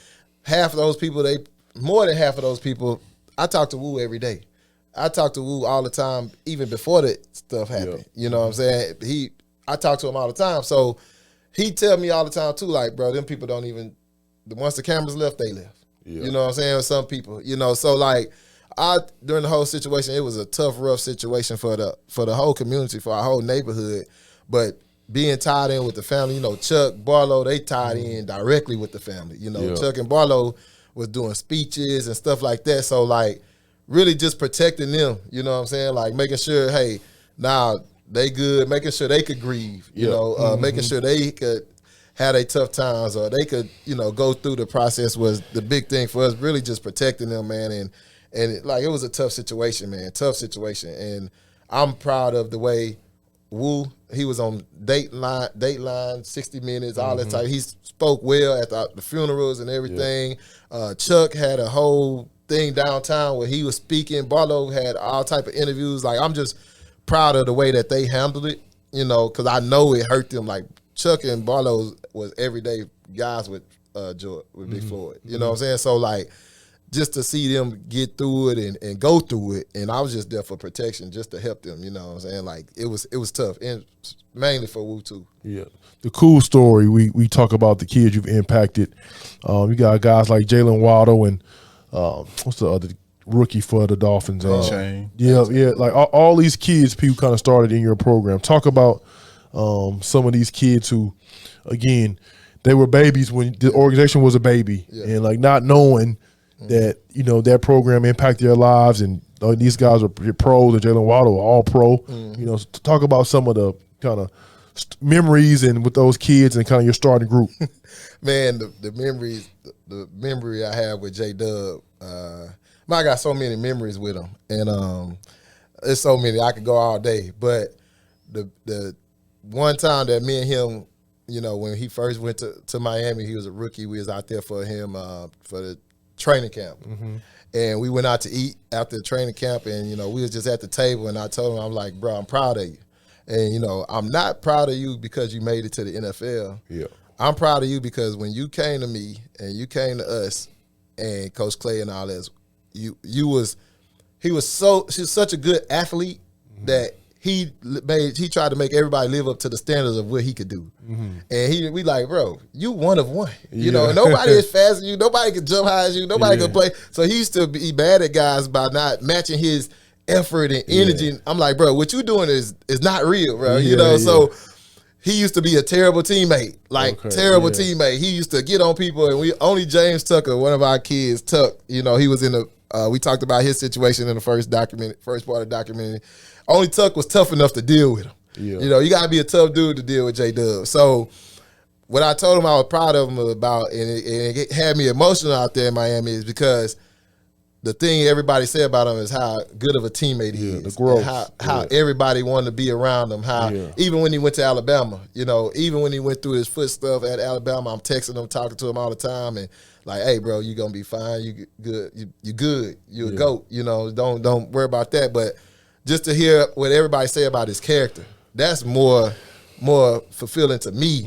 more than half of those people, I talk to Wu every day. I talk to Wu all the time, even before that stuff happened. Yeah. You know what I'm saying? I talk to him all the time. So he tell me all the time too, like, bro, them people don't even, once the cameras left, they left. Yeah. You know what I'm saying? With some people, so like, during the whole situation, it was a tough, rough situation for the whole community, for our whole neighborhood. But being tied in with the family, Chuck, Barlow, they tied in directly with the family. Chuck and Barlow was doing speeches and stuff like that. So like, really just protecting them, you know what I'm saying? Like making sure, hey, now they good, making sure they could grieve, making sure they could have their tough times, or they could, go through the process was the big thing for us, really just protecting them, man. And it was a tough situation, man, And I'm proud of the way Wu, he was on Dateline, 60 Minutes, all that type. He spoke well at the funerals and everything. Yeah. Chuck had a whole thing downtown where he was speaking. Barlow had all type of interviews. Like, I'm just proud of the way that they handled it, because I know it hurt them. Like, Chuck and Barlow was everyday guys with Big Floyd. You know what I'm saying? So, like, just to see them get through it and go through it, and I was just there for protection, just to help them, you know what I'm saying? Like, it was tough, and mainly for Wu too. Yeah. The Cooz Story, we talk about the kids you've impacted. You got guys like Jalen Waddle and what's the other rookie for the Dolphins? Shane. Yeah, like all these kids people kind of started in your program. Talk about some of these kids who, again, they were babies when the organization was a baby, and like not knowing that that program impacted their lives, and these guys are pros, and Jalen Waddle are all pro. So talk about some of the kind of memories and with those kids and kind of your starting group. Man, the memories, the memory I have with J-Dub, I got so many memories with him, and there's so many, I could go all day. But the one time that me and him, when he first went to Miami, he was a rookie. We was out there for him for the training camp. And we went out to eat after the training camp, and, we was just at the table, and I told him, I'm like, bro, I'm proud of you. And, I'm not proud of you because you made it to the NFL. Yeah. I'm proud of you because when you came to me and you came to us and Coach Clay and all this, he was such a good athlete that he tried to make everybody live up to the standards of what he could do. And we like, bro, you one of one. And nobody is fast as you, nobody can jump high as you, nobody can play. So he used to be mad at guys by not matching his effort and energy. I'm like, bro, what you doing is not real, bro. So he used to be a terrible teammate, terrible teammate. He used to get on people, and only James Tucker, one of our kids, Tuck, he was in we talked about his situation in the first part of the documentary. Only Tuck was tough enough to deal with him. Yeah. You got to be a tough dude to deal with J-Dub. So what I told him I was proud of him about, and it had me emotional out there in Miami, is because the thing everybody say about him is how good of a teammate he is. The growth. How everybody wanted to be around him. How even when he went to Alabama, even when he went through his foot stuff at Alabama, I'm texting him, talking to him all the time, and like, hey, bro, you gonna be fine. You good. You good. You a GOAT. Don't worry about that. But just to hear what everybody say about his character, that's more fulfilling to me.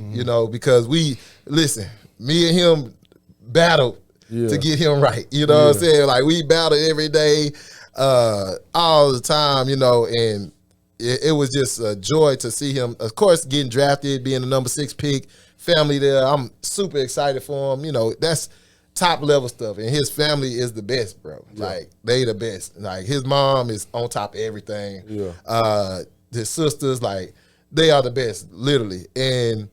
Because me and him battled to get him right. What I'm saying? Like, we battled every day, all the time, and it was just a joy to see him, of course, getting drafted, being the number 6 pick, family there. I'm super excited for him. top level stuff, and his family is the best, bro. Yeah. Like they the best. Like his mom is on top of everything. Yeah. His sisters, like they are the best, literally. And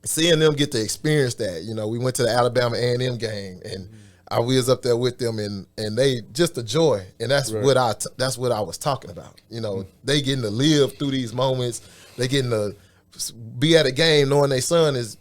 seeing them get to experience that, you know, we went to the Alabama A&M game, and I was up there with them, and they just the joy, and that's what I was talking about. You know, they getting to live through these moments. They getting to be at a game knowing their son is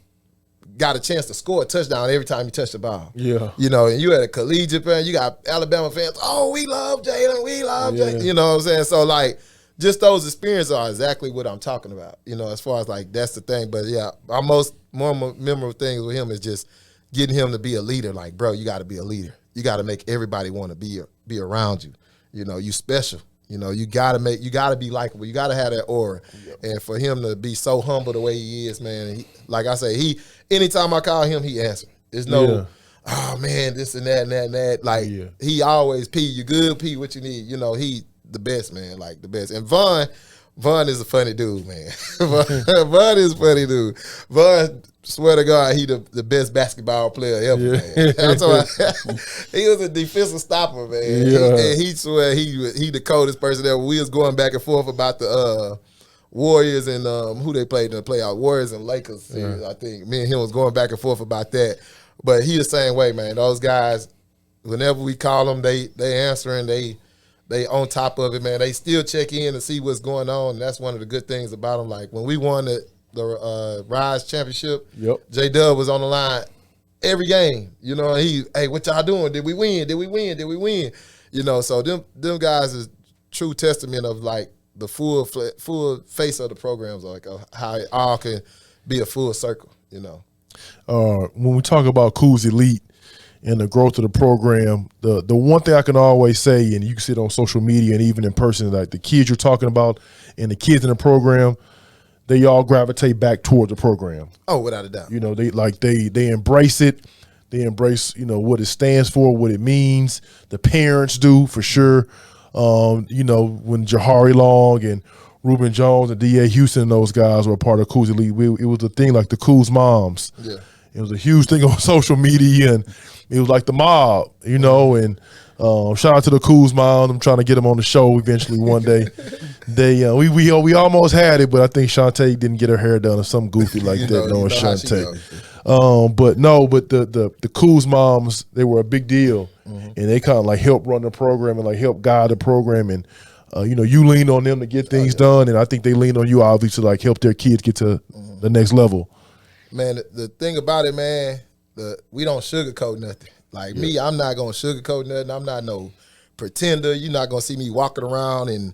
got a chance to score a touchdown every time he touched the ball. Yeah. You know, and you had a collegiate fan, you got Alabama fans, oh, we love Jalen, we love Jalen. You know what I'm saying? So, like, just those experiences are exactly what I'm talking about, you know, as far as, like, that's the thing. But, yeah, our more memorable things with him is just getting him to be a leader. Like, bro, you got to be a leader. You got to make everybody want to be around you. You know, you special. You know, you gotta be likable. You gotta have that aura. Yep. And for him to be so humble the way he is, man, like I say, anytime I call him, he answers. There's no, oh man, this and that and that and that. Like he always, P, you good, P, what you need. You know, he the best, man, like the best. And Von is a funny dude, man. Von is a funny dude. Von, swear to God, he the best basketball player ever, man. That's why he was a defensive stopper, man. Yeah. He swear he the coldest person ever. We was going back and forth about the Warriors and who they played in the playoff, Warriors and Lakers series, I think. Me and him was going back and forth about that. But he the same way, man. Those guys, whenever we call them, they answering, they on top of it, man. They still check in to see what's going on. And that's one of the good things about them. Like when we won the Rise Championship, J-Dub was on the line every game. You know, hey, what y'all doing? Did we win? Did we win? Did we win? You know, so them guys is true testament of like the full face of the programs, like how it all can be a full circle, you know. When we talk about Cooz Elite and the growth of the program, the one thing I can always say, and you can see it on social media and even in person, like the kids you're talking about and the kids in the program, they all gravitate back toward the program. Oh, without a doubt. You know, they embrace it. They embrace, you know, what it stands for, what it means. The parents do for sure. You know, when Jahari Long and Reuben Jones and D.A. Houston and those guys were a part of Cooz Elite, it was a thing like the Cooz Moms. Yeah. It was a huge thing on social media, and it was like the mob, you know, and shout out to the Cooz Moms. I'm trying to get them on the show eventually one day. We almost had it, but I think Shantae didn't get her hair done or something goofy like that, knowing Shantae. But the Cooz Moms, they were a big deal, and they kind of like helped run the program and like help guide the program, and you know, you leaned on them to get things done, and I think they leaned on you obviously to like help their kids get to the next level. Man, the thing about it, man, we don't sugarcoat nothing. Like me, I'm not gonna sugarcoat nothing. I'm not no pretender. You're not gonna see me walking around in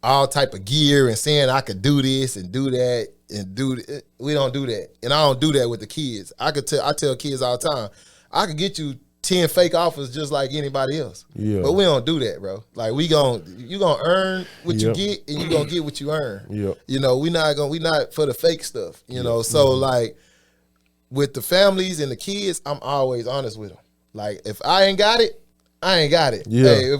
all type of gear and saying I could do this and do that and do it. We don't do that, and I don't do that with the kids. I tell kids all the time, I could get you 10 fake offers just like anybody else. Yeah. But we don't do that, bro. Like you gonna earn what you get, and you gonna get what you earn. Yeah. You know, we not for the fake stuff. You know, so like with the families and the kids, I'm always honest with them. Like if I ain't got it, I ain't got it. Yeah.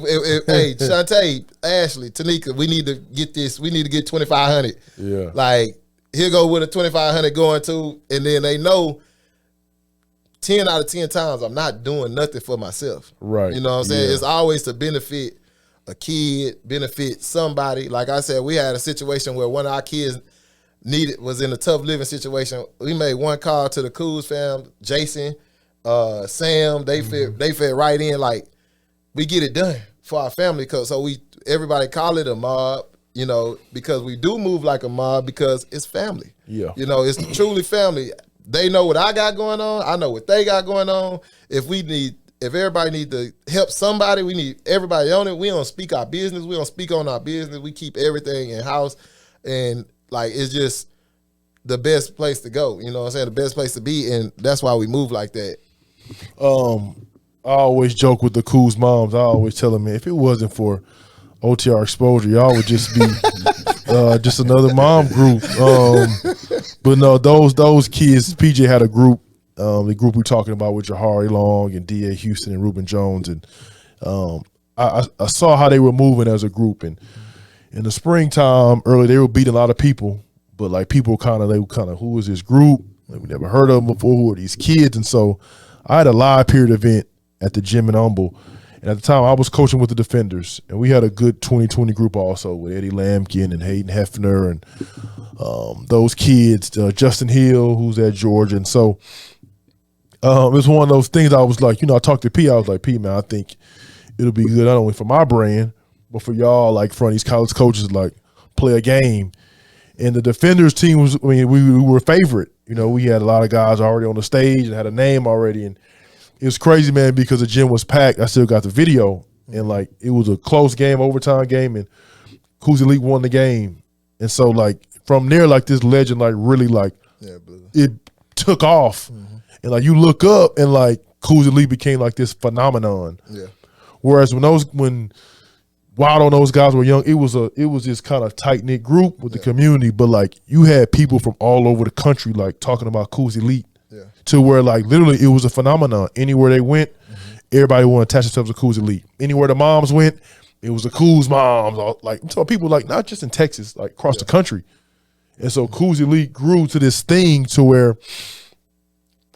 Hey, Shantae, Ashley, Tanika, we need to get this. We need to get 2,500. Yeah. Like here go with a 2,500 going to, and then they know 10 out of 10 times I'm not doing nothing for myself. Right. You know what I'm saying? Yeah. It's always to benefit a kid, benefit somebody. Like I said, we had a situation where one of our kids was in a tough living situation. We made one call to the Cooz fam, Jason, Sam. They fit right in. Like we get it done for our family, everybody call it a mob. You know, because we do move like a mob because it's family. Yeah. You know, it's truly family. They know what I got going on. I know what they got going on. If everybody need to help somebody, we need everybody on it. We don't speak our business. We don't speak on our business. We keep everything in house, and like it's just the best place to go. You know what I'm saying? The best place to be, and that's why we move like that. I always joke with the Cooz Moms. I always tell them, man, if it wasn't for OTR exposure, y'all would just be just another mom group. But no, those kids, PJ had a group, the group we're talking about with Jahari Long and D.A. Houston and Reuben Jones, and I saw how they were moving as a group. And in the springtime, early, they were beating a lot of people, but like people kind of, who is this group? Like, we never heard of them before. Who are these kids? And so I had a live period event at the gym in Humble. And at the time, I was coaching with the Defenders, and we had a good 2020 group also with Eddie Lampkin and Hayden Hefner and those kids, Justin Hill, who's at Georgia. And so it was one of those things I was like, I talked to P. I was like, P, man, I think it'll be good not only for my brand, but for y'all, like, for these college coaches, like, play a game. And the Defenders team was, we were a favorite. We had a lot of guys already on the stage and had a name already. And it was crazy, man, because the gym was packed. I still got the video. And, like, it was a close game, overtime game, and Cooz Elite won the game. And so, like, from there, like, this legend, like, really, like, it took off. And, like, you look up and, like, Cooz Elite became, like, this phenomenon. Yeah. Whereas when Wild on those guys were young, it was this kind of tight-knit group with the community. But, like, you had people from all over the country, like, talking about Cooz Elite. Yeah. To where, like, literally it was a phenomenon. Anywhere they went, everybody wanted to attach themselves to Cooz Elite. Anywhere the moms went, it was the Cooz moms. Like, I'm talking people, like, not just in Texas, like, across the country. And so Cooz Elite grew to this thing to where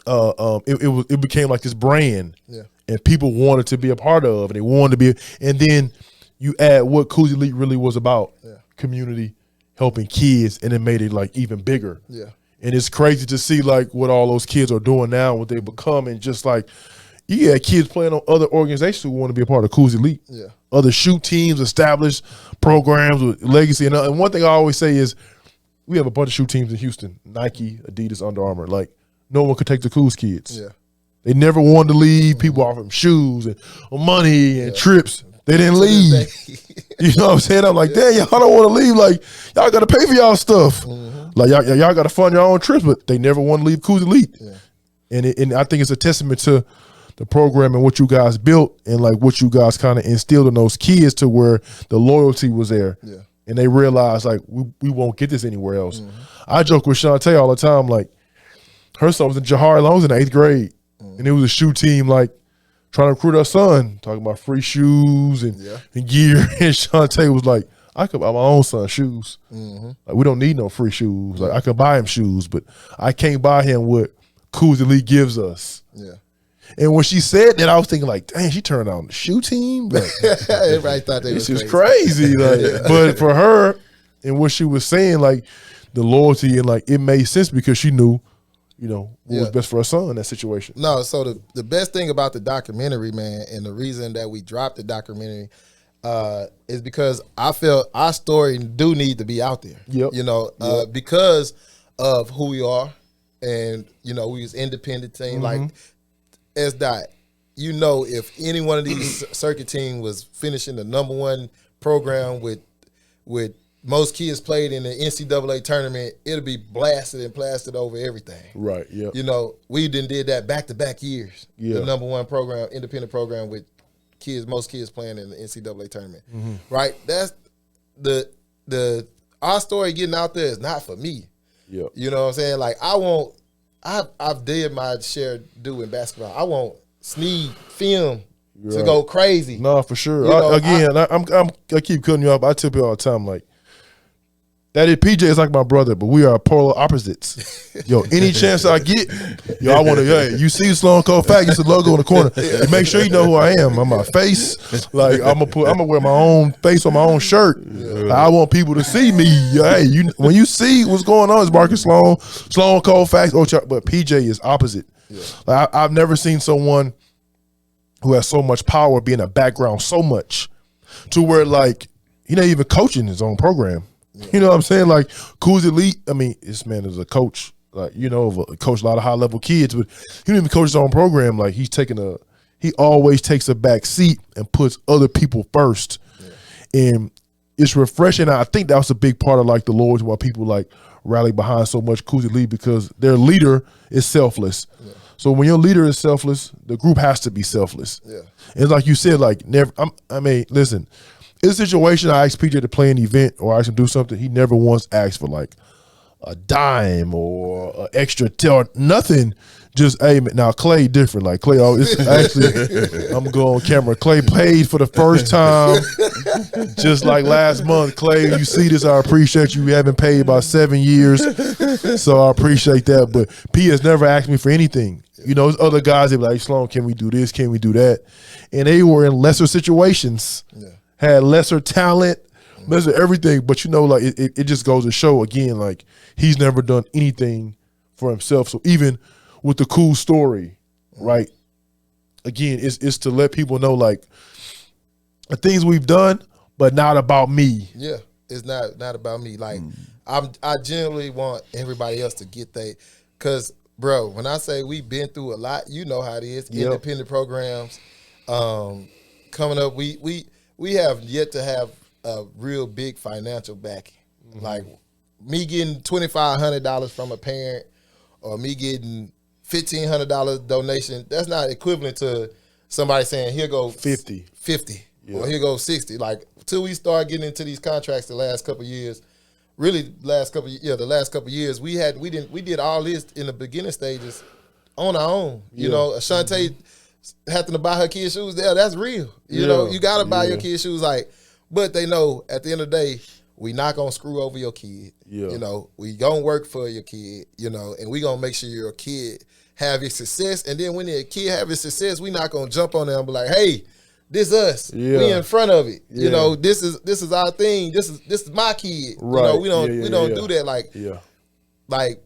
it became like this brand. Yeah. And people wanted to be a part of, and they wanted to be. And then you add what Cooz Elite really was about, community, helping kids, and it made it, like, even bigger. Yeah. And it's crazy to see, like, what all those kids are doing now, what they become, and just, like, you got kids playing on other organizations who want to be a part of Cooz Elite. Yeah. Other shoot teams, established programs with legacy. And one thing I always say is we have a bunch of shoot teams in Houston, Nike, Adidas, Under Armour. Like, no one could take the Cooz kids. Yeah. They never wanted to leave. People offered them shoes and money and trips. They didn't leave. You know what I'm saying? I'm like, damn, y'all don't want to leave. Like, y'all got to pay for y'all stuff. Like, y'all got to fund your own trips, but they never want to leave Cooz Elite. Yeah. And I think it's a testament to the program and what you guys built and, like, what you guys kind of instilled in those kids to where the loyalty was there. Yeah. And they realized, like, we won't get this anywhere else. I joke with Shantae all the time, like, her son was in Jahari Long in the 8th grade. And it was a shoe team, like, trying to recruit our son, talking about free shoes and gear. And Shantae was like, I could buy my own son shoes. Like, we don't need no free shoes. Like, I could buy him shoes, but I can't buy him what Cooz Elite gives us. Yeah. And when she said that, I was thinking, like, dang, she turned on the shoe team. Like, everybody thought they was crazy. Like, but for her and what she was saying, like, the loyalty and, like, it made sense because she knew, what was best for her son in that situation. No, so the best thing about the documentary, man, and the reason that we dropped the documentary is because I felt our story do need to be out there. Yep. Because of who we are, and we was independent team. Like, S-Dot, if any one of these circuit team was finishing the #1 program with most kids played in the NCAA tournament, it'll be blasted and plastered over everything. Right, yeah. We did that back-to-back years. Yeah. The #1 program, independent program with most kids playing in the NCAA tournament. Right? That's our story getting out there is not for me. Yeah. You know what I'm saying? Like, I've did my share do in basketball. I want Sneed film to go crazy. No, for sure. I keep cutting you off. I tell people all the time, like, PJ is like my brother, but we are polar opposites. Any chance I get, I want to. You see Sloan Kofax, it's the logo in the corner. You make sure you know who I am. I'm my face. Like, I'm gonna wear my own face on my own shirt. I want people to see me. Hey, when you see what's going on, it's Marcus Sloan Kofax. But PJ is opposite. Yeah. Like, I've never seen someone who has so much power be in a background so much to where, like, he's not even coaching his own program. Yeah. You know what I'm saying? Like, Cooz Elite, I mean, this man is a coach, like, coach a lot of high-level kids, but he don't even coach his own program. Like, he always takes a back seat and puts other people first. Yeah. And it's refreshing. I think that was a big part of, like, the loyalty why people, like, rally behind so much Cooz Elite, because their leader is selfless. Yeah. So when your leader is selfless, the group has to be selfless. Yeah. And like you said, like, listen, in a situation I asked PJ to play an event or I asked him to do something, he never once asked for, like, a dime or an extra nothing. Just, hey, now Clay different. Like, Clay, it's actually, I'm going on camera. Clay paid for the first time, just like last month. Clay, you see this, I appreciate you. You haven't paid about 7 years, so I appreciate that. But P has never asked me for anything. You know, there's other guys that be like, Sloan, can we do this? Can we do that? And they were in lesser situations, had lesser talent, lesser everything. But, you know, like it just goes to show, again, like he's never done anything for himself. So even with the Cooz Story, right, again, it's to let people know, like, the things we've done, but not about me. Yeah, it's not about me. Like, I genuinely want everybody else to get because, bro, when I say we've been through a lot, you know how it is. Independent programs coming up. We have yet to have a real big financial backing. Like me getting $2,500 from a parent, or me getting $1,500 donation. That's not equivalent to somebody saying, "Here go 50, or here go 60." Like, till we start getting into these contracts, the last couple of years. Really, the last couple of years, we did all this in the beginning stages on our own. You know, Ashante having to buy her kids shoes, that's real. You know, you gotta buy your kids shoes, like, but they know at the end of the day, we not gonna screw over your kid. You know, we gonna work for your kid, you know, and we gonna make sure your kid have his success. And then when your kid have his success, we not gonna jump on them and be like, hey, this us. We in front of it. You know, this is our thing. This is my kid. Right. You know, we don't do that. Like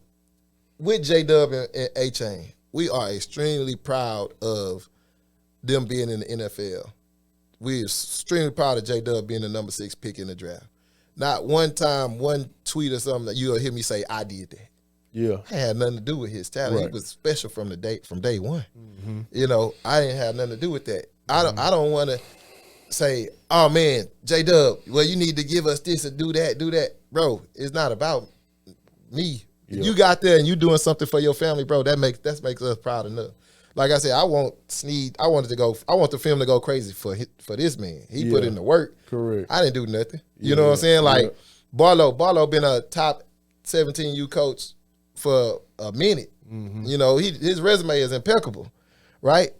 with J-Dub and A-Chain, we are extremely proud of them being in the NFL. We're extremely proud of J-Dub being the number 6 pick in the draft. Not one time, one tweet or something that you'll hear me say, I did that. I had nothing to do with his talent. He was special from day one. You know, I didn't have nothing to do with that. I don't want to say, oh man, J-Dub, well, you need to give us this and do that. Bro, it's not about me. If you got there and you doing something for your family, bro, that makes us proud enough. Like I said, I want Sneed, I want the film to go crazy for this man. He put in the work. Correct. I didn't do nothing. You know what I'm saying? Like Barlow been a top 17U coach for a minute. You know, his resume is impeccable, right?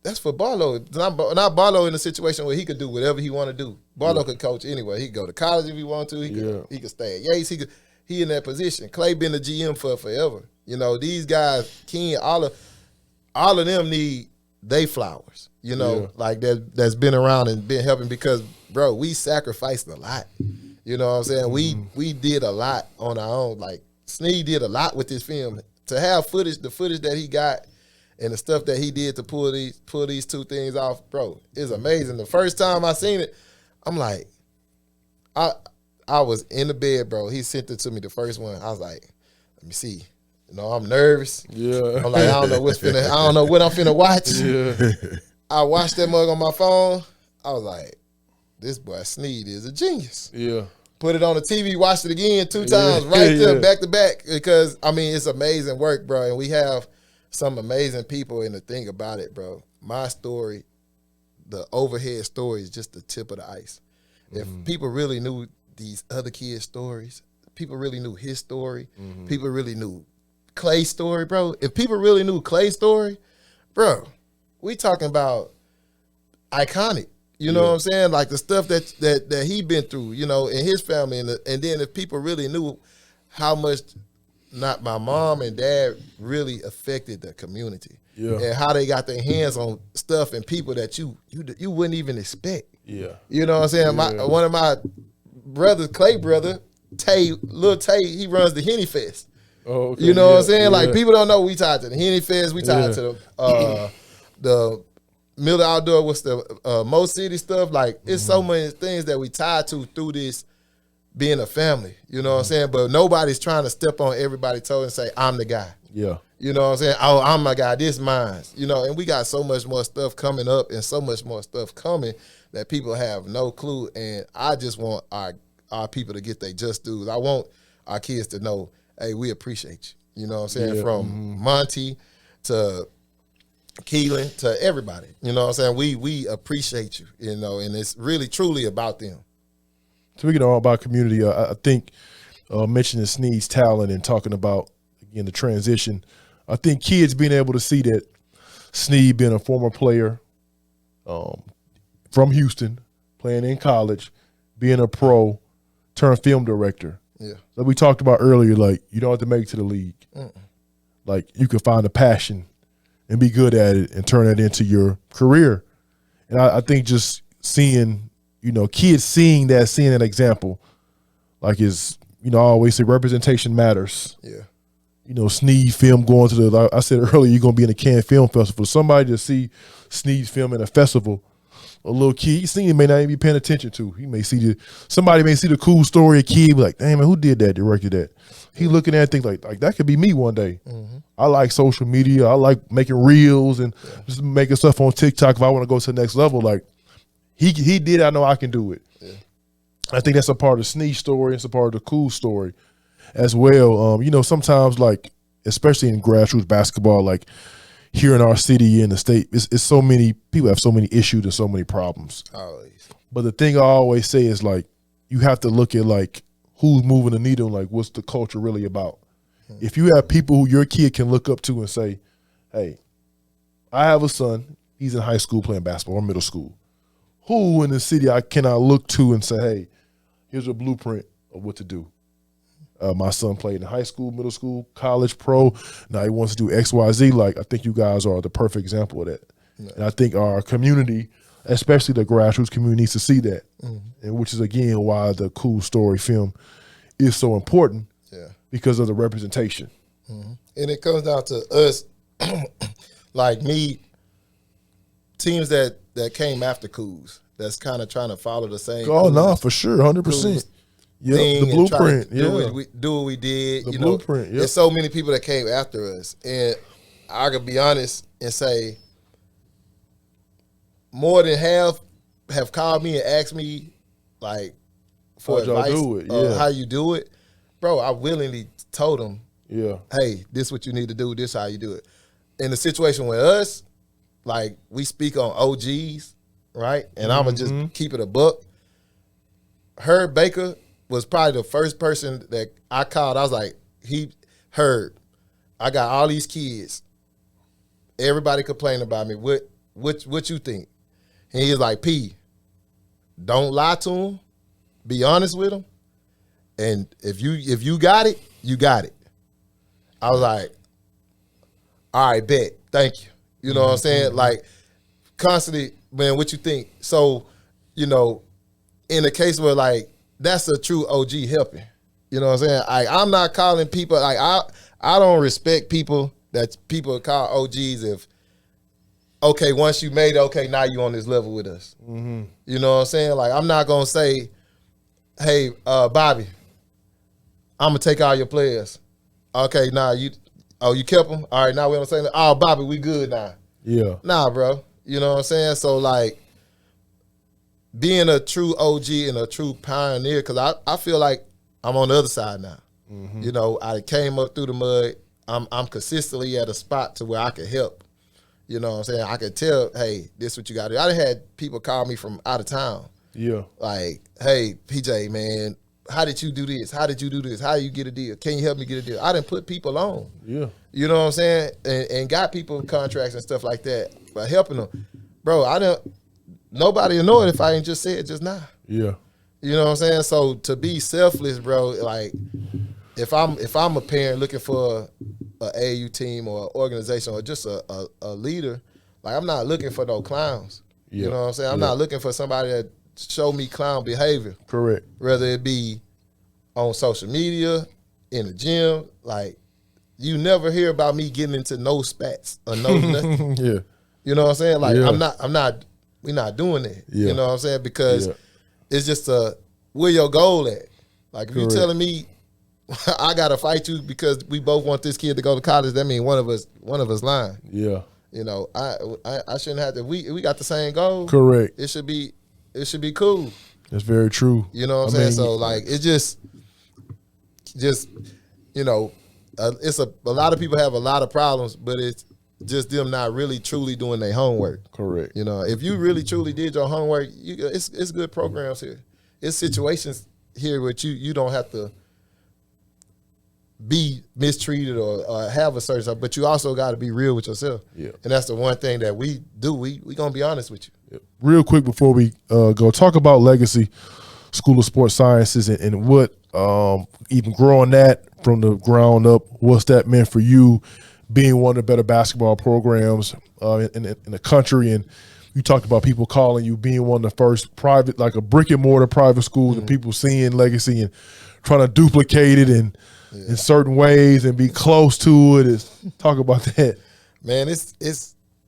That's for Barlow. Not Barlow in a situation where he could do whatever he want to do. Barlow could coach anyway. He could go to college if he wanted to. He could stay at Yates. He in that position. Clay been the GM for forever. You know, these guys, Ken, all of them need they flowers. You know, like that's been around and been helping because, bro, we sacrificed a lot. You know what I'm saying? We did a lot on our own. Like, Sneed did a lot with this film. To have the footage that he got, and the stuff that he did to pull these two things off, bro, is amazing. The first time I seen it, I'm like, I was in the bed, bro. He sent it to me, the first one. I was like, let me see. You know, I'm nervous. I'm like, I don't know what I'm finna watch. I watched that mug on my phone. I was like, this boy Sneed is a genius. Put it on the TV, watched it again 2 times, right there, back to back, because, I mean, it's amazing work, bro, and we have some amazing people. And the thing about it, bro, my story, the overhead story is just the tip of the ice. If people really knew these other kids' stories, people really knew his story, people really knew Clay's story, bro. If people really knew Clay's story, bro, we talking about iconic. You know what I'm saying? Like the stuff that he been through, you know, in his family. And then if people really knew how much not my mom and dad really affected the community and how they got their hands on stuff and people that you wouldn't even expect. You know what I'm saying? One of my brothers, Clay brother, Lil Tay, he runs the Henny Fest. You know what I'm saying? Like, people don't know we tied to the Henny Fest. We tied to the Miller Outdoor, what's the Mo City stuff. Like, it's so many things that we tied to through this being a family. You know what I'm saying? But nobody's trying to step on everybody's toe and say, I'm the guy. You know what I'm saying? Oh, I'm my guy. This mine. You know, and we got so much more stuff coming up and so much more stuff coming that people have no clue. And I just want our people to get their just dues. I want our kids to know, hey, we appreciate you. You know what I'm saying? From Monty to Keelan to everybody. You know what I'm saying? We appreciate you, you know, and it's really, truly about them. Speaking all about community, I think mentioning Sneed's talent and talking about, again, the transition, I think kids being able to see that Sneed being a former player from Houston, playing in college, being a pro, turned film director. Like we talked about earlier, like, you don't have to make it to the league. Like, you can find a passion and be good at it and turn it into your career. And I think just seeing, kids seeing that example, like is, I always say representation matters. Yeah. Sneed film going to I said earlier, you're going to be in the Cannes Film Festival. Somebody to see Sneed's film in a festival, a little kid, he may not even be paying attention to. He may see somebody may see the Cooz Story, a kid be like, damn, man, who did that, directed that? He looking at things like that could be me one day. Mm-hmm. I like social media. I like making reels and just making stuff on TikTok if I want to go to the next level. Like, he did, I know I can do it. Yeah. I think that's a part of Sneed's story. It's a part of the Cooz story as well. Sometimes, like, especially in grassroots basketball, like here in our city, in the state, it's so many people have so many issues and so many problems. Always. But the thing I always say is, like, you have to look at, like, who's moving the needle, like, what's the culture really about? Mm-hmm. If you have people who your kid can look up to and say, hey, I have a son, he's in high school playing basketball or middle school. Who in the city I cannot look to and say, hey, here's a blueprint of what to do. My son played in high school, middle school, college, pro. Now he wants to do X, Y, Z. Like, I think you guys are the perfect example of that. Yeah. And I think our community, especially the grassroots community, needs to see that. Mm-hmm. And which is, again, why the Cooz Story film is so important. Yeah. Because of the representation. Mm-hmm. And it comes down to us, like me, teams that came after Cooz, that's kind of trying to follow the same. Oh, no, for sure, 100%. Yeah, the blueprint. Do what we did. The blueprint. Yeah. There's so many people that came after us, and I could be honest and say, more than half have called me and asked me, like, for advice on how you do it. Bro, I willingly told them, hey, this is what you need to do. This is how you do it. In the situation with us, like, we speak on OGs, right? And I'm going to just keep it a buck. Herb Baker was probably the first person that I called. I was like, I got all these kids. Everybody complaining about me. What you think? And he was like, P, don't lie to him. Be honest with him. And if you got it, you got it. I was like, all right, bet. Thank you. You know what I'm saying? Like, constantly, man, what you think? So, in the case where, like, that's a true OG helping. You know what I'm saying? I'm not calling people, like, I don't respect people that people call OGs if, okay, once you made it, okay, now you on this level with us. Mm-hmm. You know what I'm saying? Like, I'm not going to say, hey, Bobby, I'm going to take all your players. Okay, now you kept them? All right, now we don't say that. Oh, Bobby, we good now. Yeah. Nah, bro. You know what I'm saying? So, like, being a true OG and a true pioneer, because I feel like I'm on the other side now. Mm-hmm. I came up through the mud. I'm consistently at a spot to where I can help. You know what I'm saying? I can tell, hey, this is what you got to do. I done had people call me from out of town. Yeah. Like, hey, PJ, man, how did you do this? How did you do this? How do you get a deal? Can you help me get a deal? I done put people on. Yeah. You know what I'm saying? And got people contracts and stuff like that by helping them. Bro, nobody will know it if I ain't just said just now. Yeah. You know what I'm saying? So to be selfless, bro, like, if I'm a parent looking for an AAU team or an organization or just a leader, like, I'm not looking for no clowns. Yeah. You know what I'm saying? I'm not looking for somebody that show me clown behavior. Correct. Whether it be on social media, in the gym, like, you never hear about me getting into no spats or no nothing. Yeah. You know what I'm saying? Like, we're not doing that. Yeah. You know what I'm saying? Because it's just where your goal at. Like, if you're telling me I gotta fight you because we both want this kid to go to college, that means one of us lying. Yeah. I shouldn't have to. We got the same goal. Correct. It should be cool. That's very true. You know what I'm saying? So, like, it's just it's a lot of people have a lot of problems, but it's just them not really truly doing their homework. Correct. If you really truly did your homework, it's good programs here. It's situations here where you don't have to be mistreated or have a certain stuff, but you also got to be real with yourself. Yeah. And that's the one thing that we do. We gonna be honest with you. Yeah. Real quick before we go, talk about Legacy School of Sports Sciences and what even growing that from the ground up, what's that meant for you, being one of the better basketball programs in the country. And you talked about people calling you being one of the first private, like a brick and mortar private schools, and people seeing legacy and trying to duplicate it in certain ways and be close to it. Talk about that. Man, it's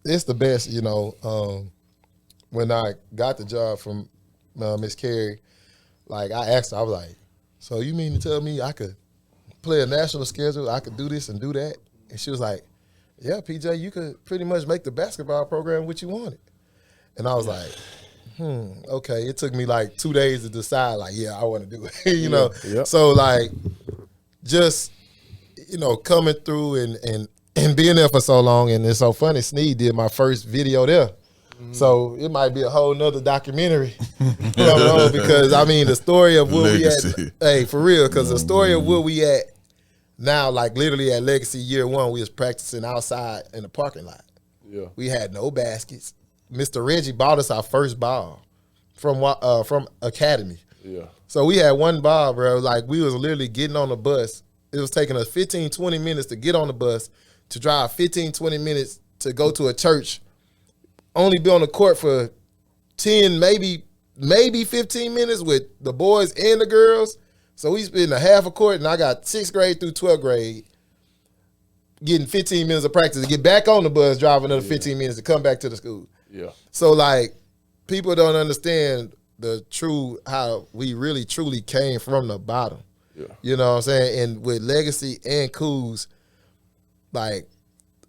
the best, you know. When I got the job from Miss Carey, like I asked her, I was like, so you mean to tell me I could play a national schedule, I could do this and do that? And she was like, yeah, PJ, you could pretty much make the basketball program what you wanted. And I was like, okay. It took me like 2 days to decide, like, yeah, I want to do it, you know? Yep. So, like, just, you know, coming through and being there for so long, and it's so funny, Sneed did my first video there. So it might be a whole nother documentary coming on, because I mean the story of where we at, hey, for real, because the story of where we at now, like literally at Legacy year 1, we was practicing outside in the parking lot. Yeah. We had no baskets. Mr. Reggie bought us our first ball from Academy. Yeah. So we had one ball, bro. Like we was literally getting on the bus. It was taking us 15, 20 minutes to get on the bus, to drive 15, 20 minutes to go to a church, only be on the court for 10, maybe 15 minutes with the boys and the girls. So we spent a half a court, and I got 6th grade through 12th grade getting 15 minutes of practice to get back on the bus, drive another 15 minutes to come back to the school. Yeah. So, like, people don't understand how we really, truly came from the bottom. Yeah. You know what I'm saying? And with Legacy and Cooz, like,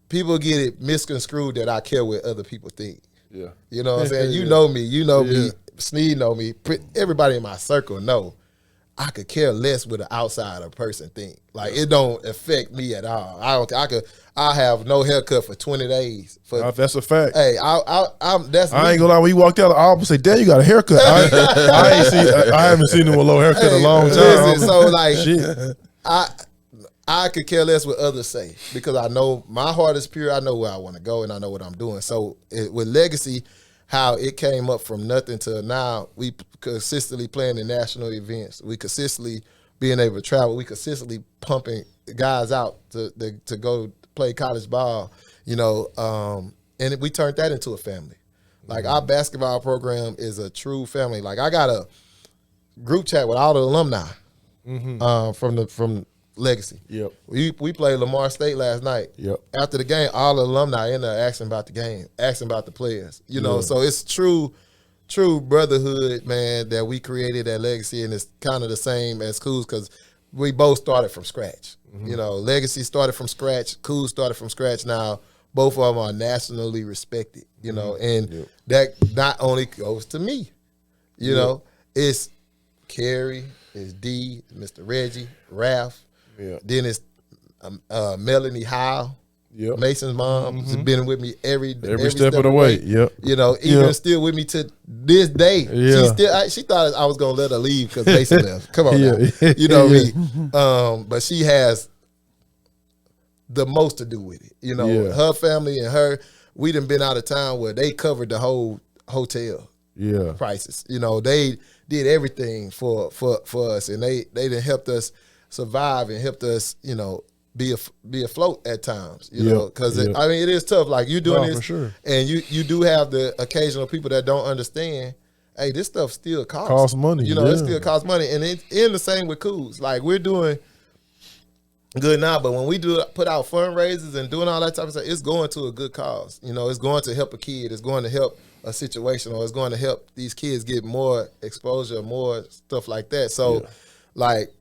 people get it misconstrued that I care what other people think. Yeah. You know what I'm saying? You know me. You know me. Sneed know me. Everybody in my circle know I could care less what an outsider person think. Like, it don't affect me at all. I have no haircut for 20 days. That's a fact. Hey, that's I ain't gonna lie. When you walked out, I almost say, "Damn, you got a haircut." I haven't seen him with a low haircut in a long time. Listen, so like, shit. I could care less what others say, because I know my heart is pure. I know where I want to go, and I know what I'm doing. So with Legacy, how it came up from nothing to now, we consistently playing in national events. We consistently being able to travel. We consistently pumping guys out to go play college ball. You know, and we turned that into a family. Like, our basketball program is a true family. Like, I got a group chat with all the alumni from Legacy. Yep. We played Lamar State last night. Yep. After the game, all the alumni in there asking about the game, asking about the players. You know, so it's true brotherhood, man, that we created at Legacy, and it's kind of the same as Cooz, because we both started from scratch. You know, Legacy started from scratch. Cooz started from scratch. Now both of them are nationally respected. You know, and that not only goes to me. You know, it's Carrie, it's D, Mr. Reggie, Ralph. Yeah. Then it's Melanie Howe, Mason's mom. Has been with me every step of the way. Yep. You know, even still with me to this day. Yeah. She thought I was gonna let her leave because Mason left. Come on, now. You know me. But she has the most to do with it. You know, her family and her. We done been out of town where they covered the whole hotel. Prices. You know, they did everything for us, and they done helped us survive and helped us, you know, be afloat at times, you know, because I mean, it is tough. Like, you doing this, for sure. And you do have the occasional people that don't understand. Hey, this stuff still costs money. You know, it still costs money, and it's in the same with Cooz. Like, we're doing good now, but when we put out fundraisers and doing all that type of stuff, it's going to a good cause. You know, it's going to help a kid. It's going to help a situation, or it's going to help these kids get more exposure, more stuff like that. So, like,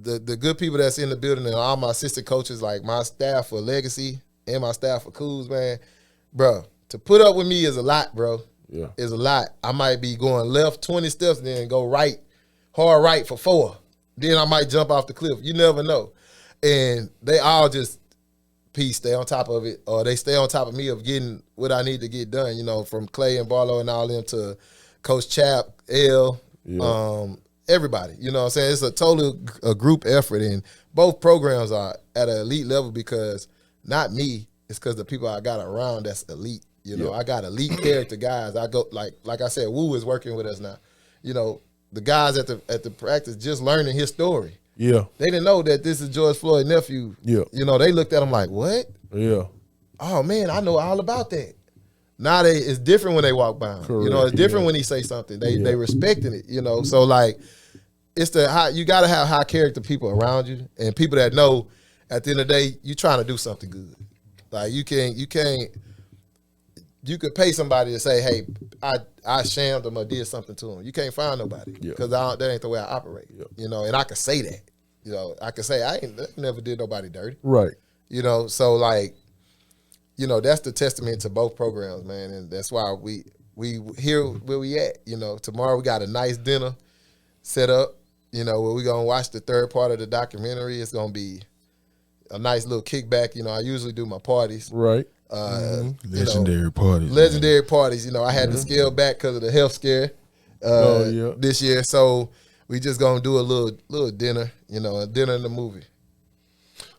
the good people that's in the building and all my assistant coaches, like my staff for Legacy and my staff for Cooz, man, bro, to put up with me is a lot, bro. Yeah. Is a lot. I might be going left 20 steps and then go right, hard right for 4. Then I might jump off the cliff. You never know. And they all just stay on top of it, or they stay on top of me of getting what I need to get done, you know, from Clay and Barlow and all them to Coach Chap, L, everybody. You know what I'm saying? It's a group effort, and both programs are at an elite level because not me, it's because the people I got around that's elite. You know, I got elite character guys. I go like I said, Woo is working with us now. You know, the guys at the practice just learning his story. Yeah. They didn't know that this is George Floyd's nephew. Yeah. You know, they looked at him like, what? Yeah. Oh man, I know all about that. Now it's different when they walk by him. Correct, You know, it's different yeah. when he say something. They respecting it. You know, so like it's you got to have high character people around you and people that know at the end of the day you trying to do something good. Like you could pay somebody to say, hey, I shammed them or did something to them. You can't find nobody because that ain't the way I operate. Yeah. You know, and I can say that. You know, I can say I never did nobody dirty. Right. You know, so like, you know, that's the testament to both programs, man, and that's why we here where we at. You know, tomorrow we got a nice dinner set up. You know, where we gonna watch the third part of the documentary. It's gonna be a nice little kickback. You know, I usually do my parties. Right. Legendary parties. Legendary parties. You know, I had to scale back because of the health scare this year. So we just gonna do a little dinner. You know, a dinner and a movie.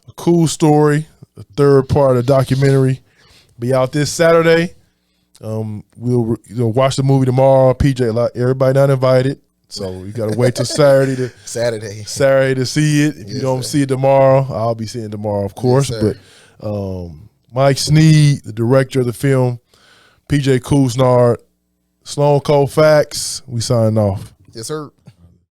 A Cooz Story, the third part of the documentary, be out this Saturday. We'll watch the movie tomorrow. PJ, everybody not invited, so you got to wait till Saturday to see it. If you don't see it tomorrow, I'll be seeing it tomorrow, of course. Yes, but Mike Sneed, the director of the film, PJ Couisnard, Sloan Cold Facts. We signing off. Yes, sir.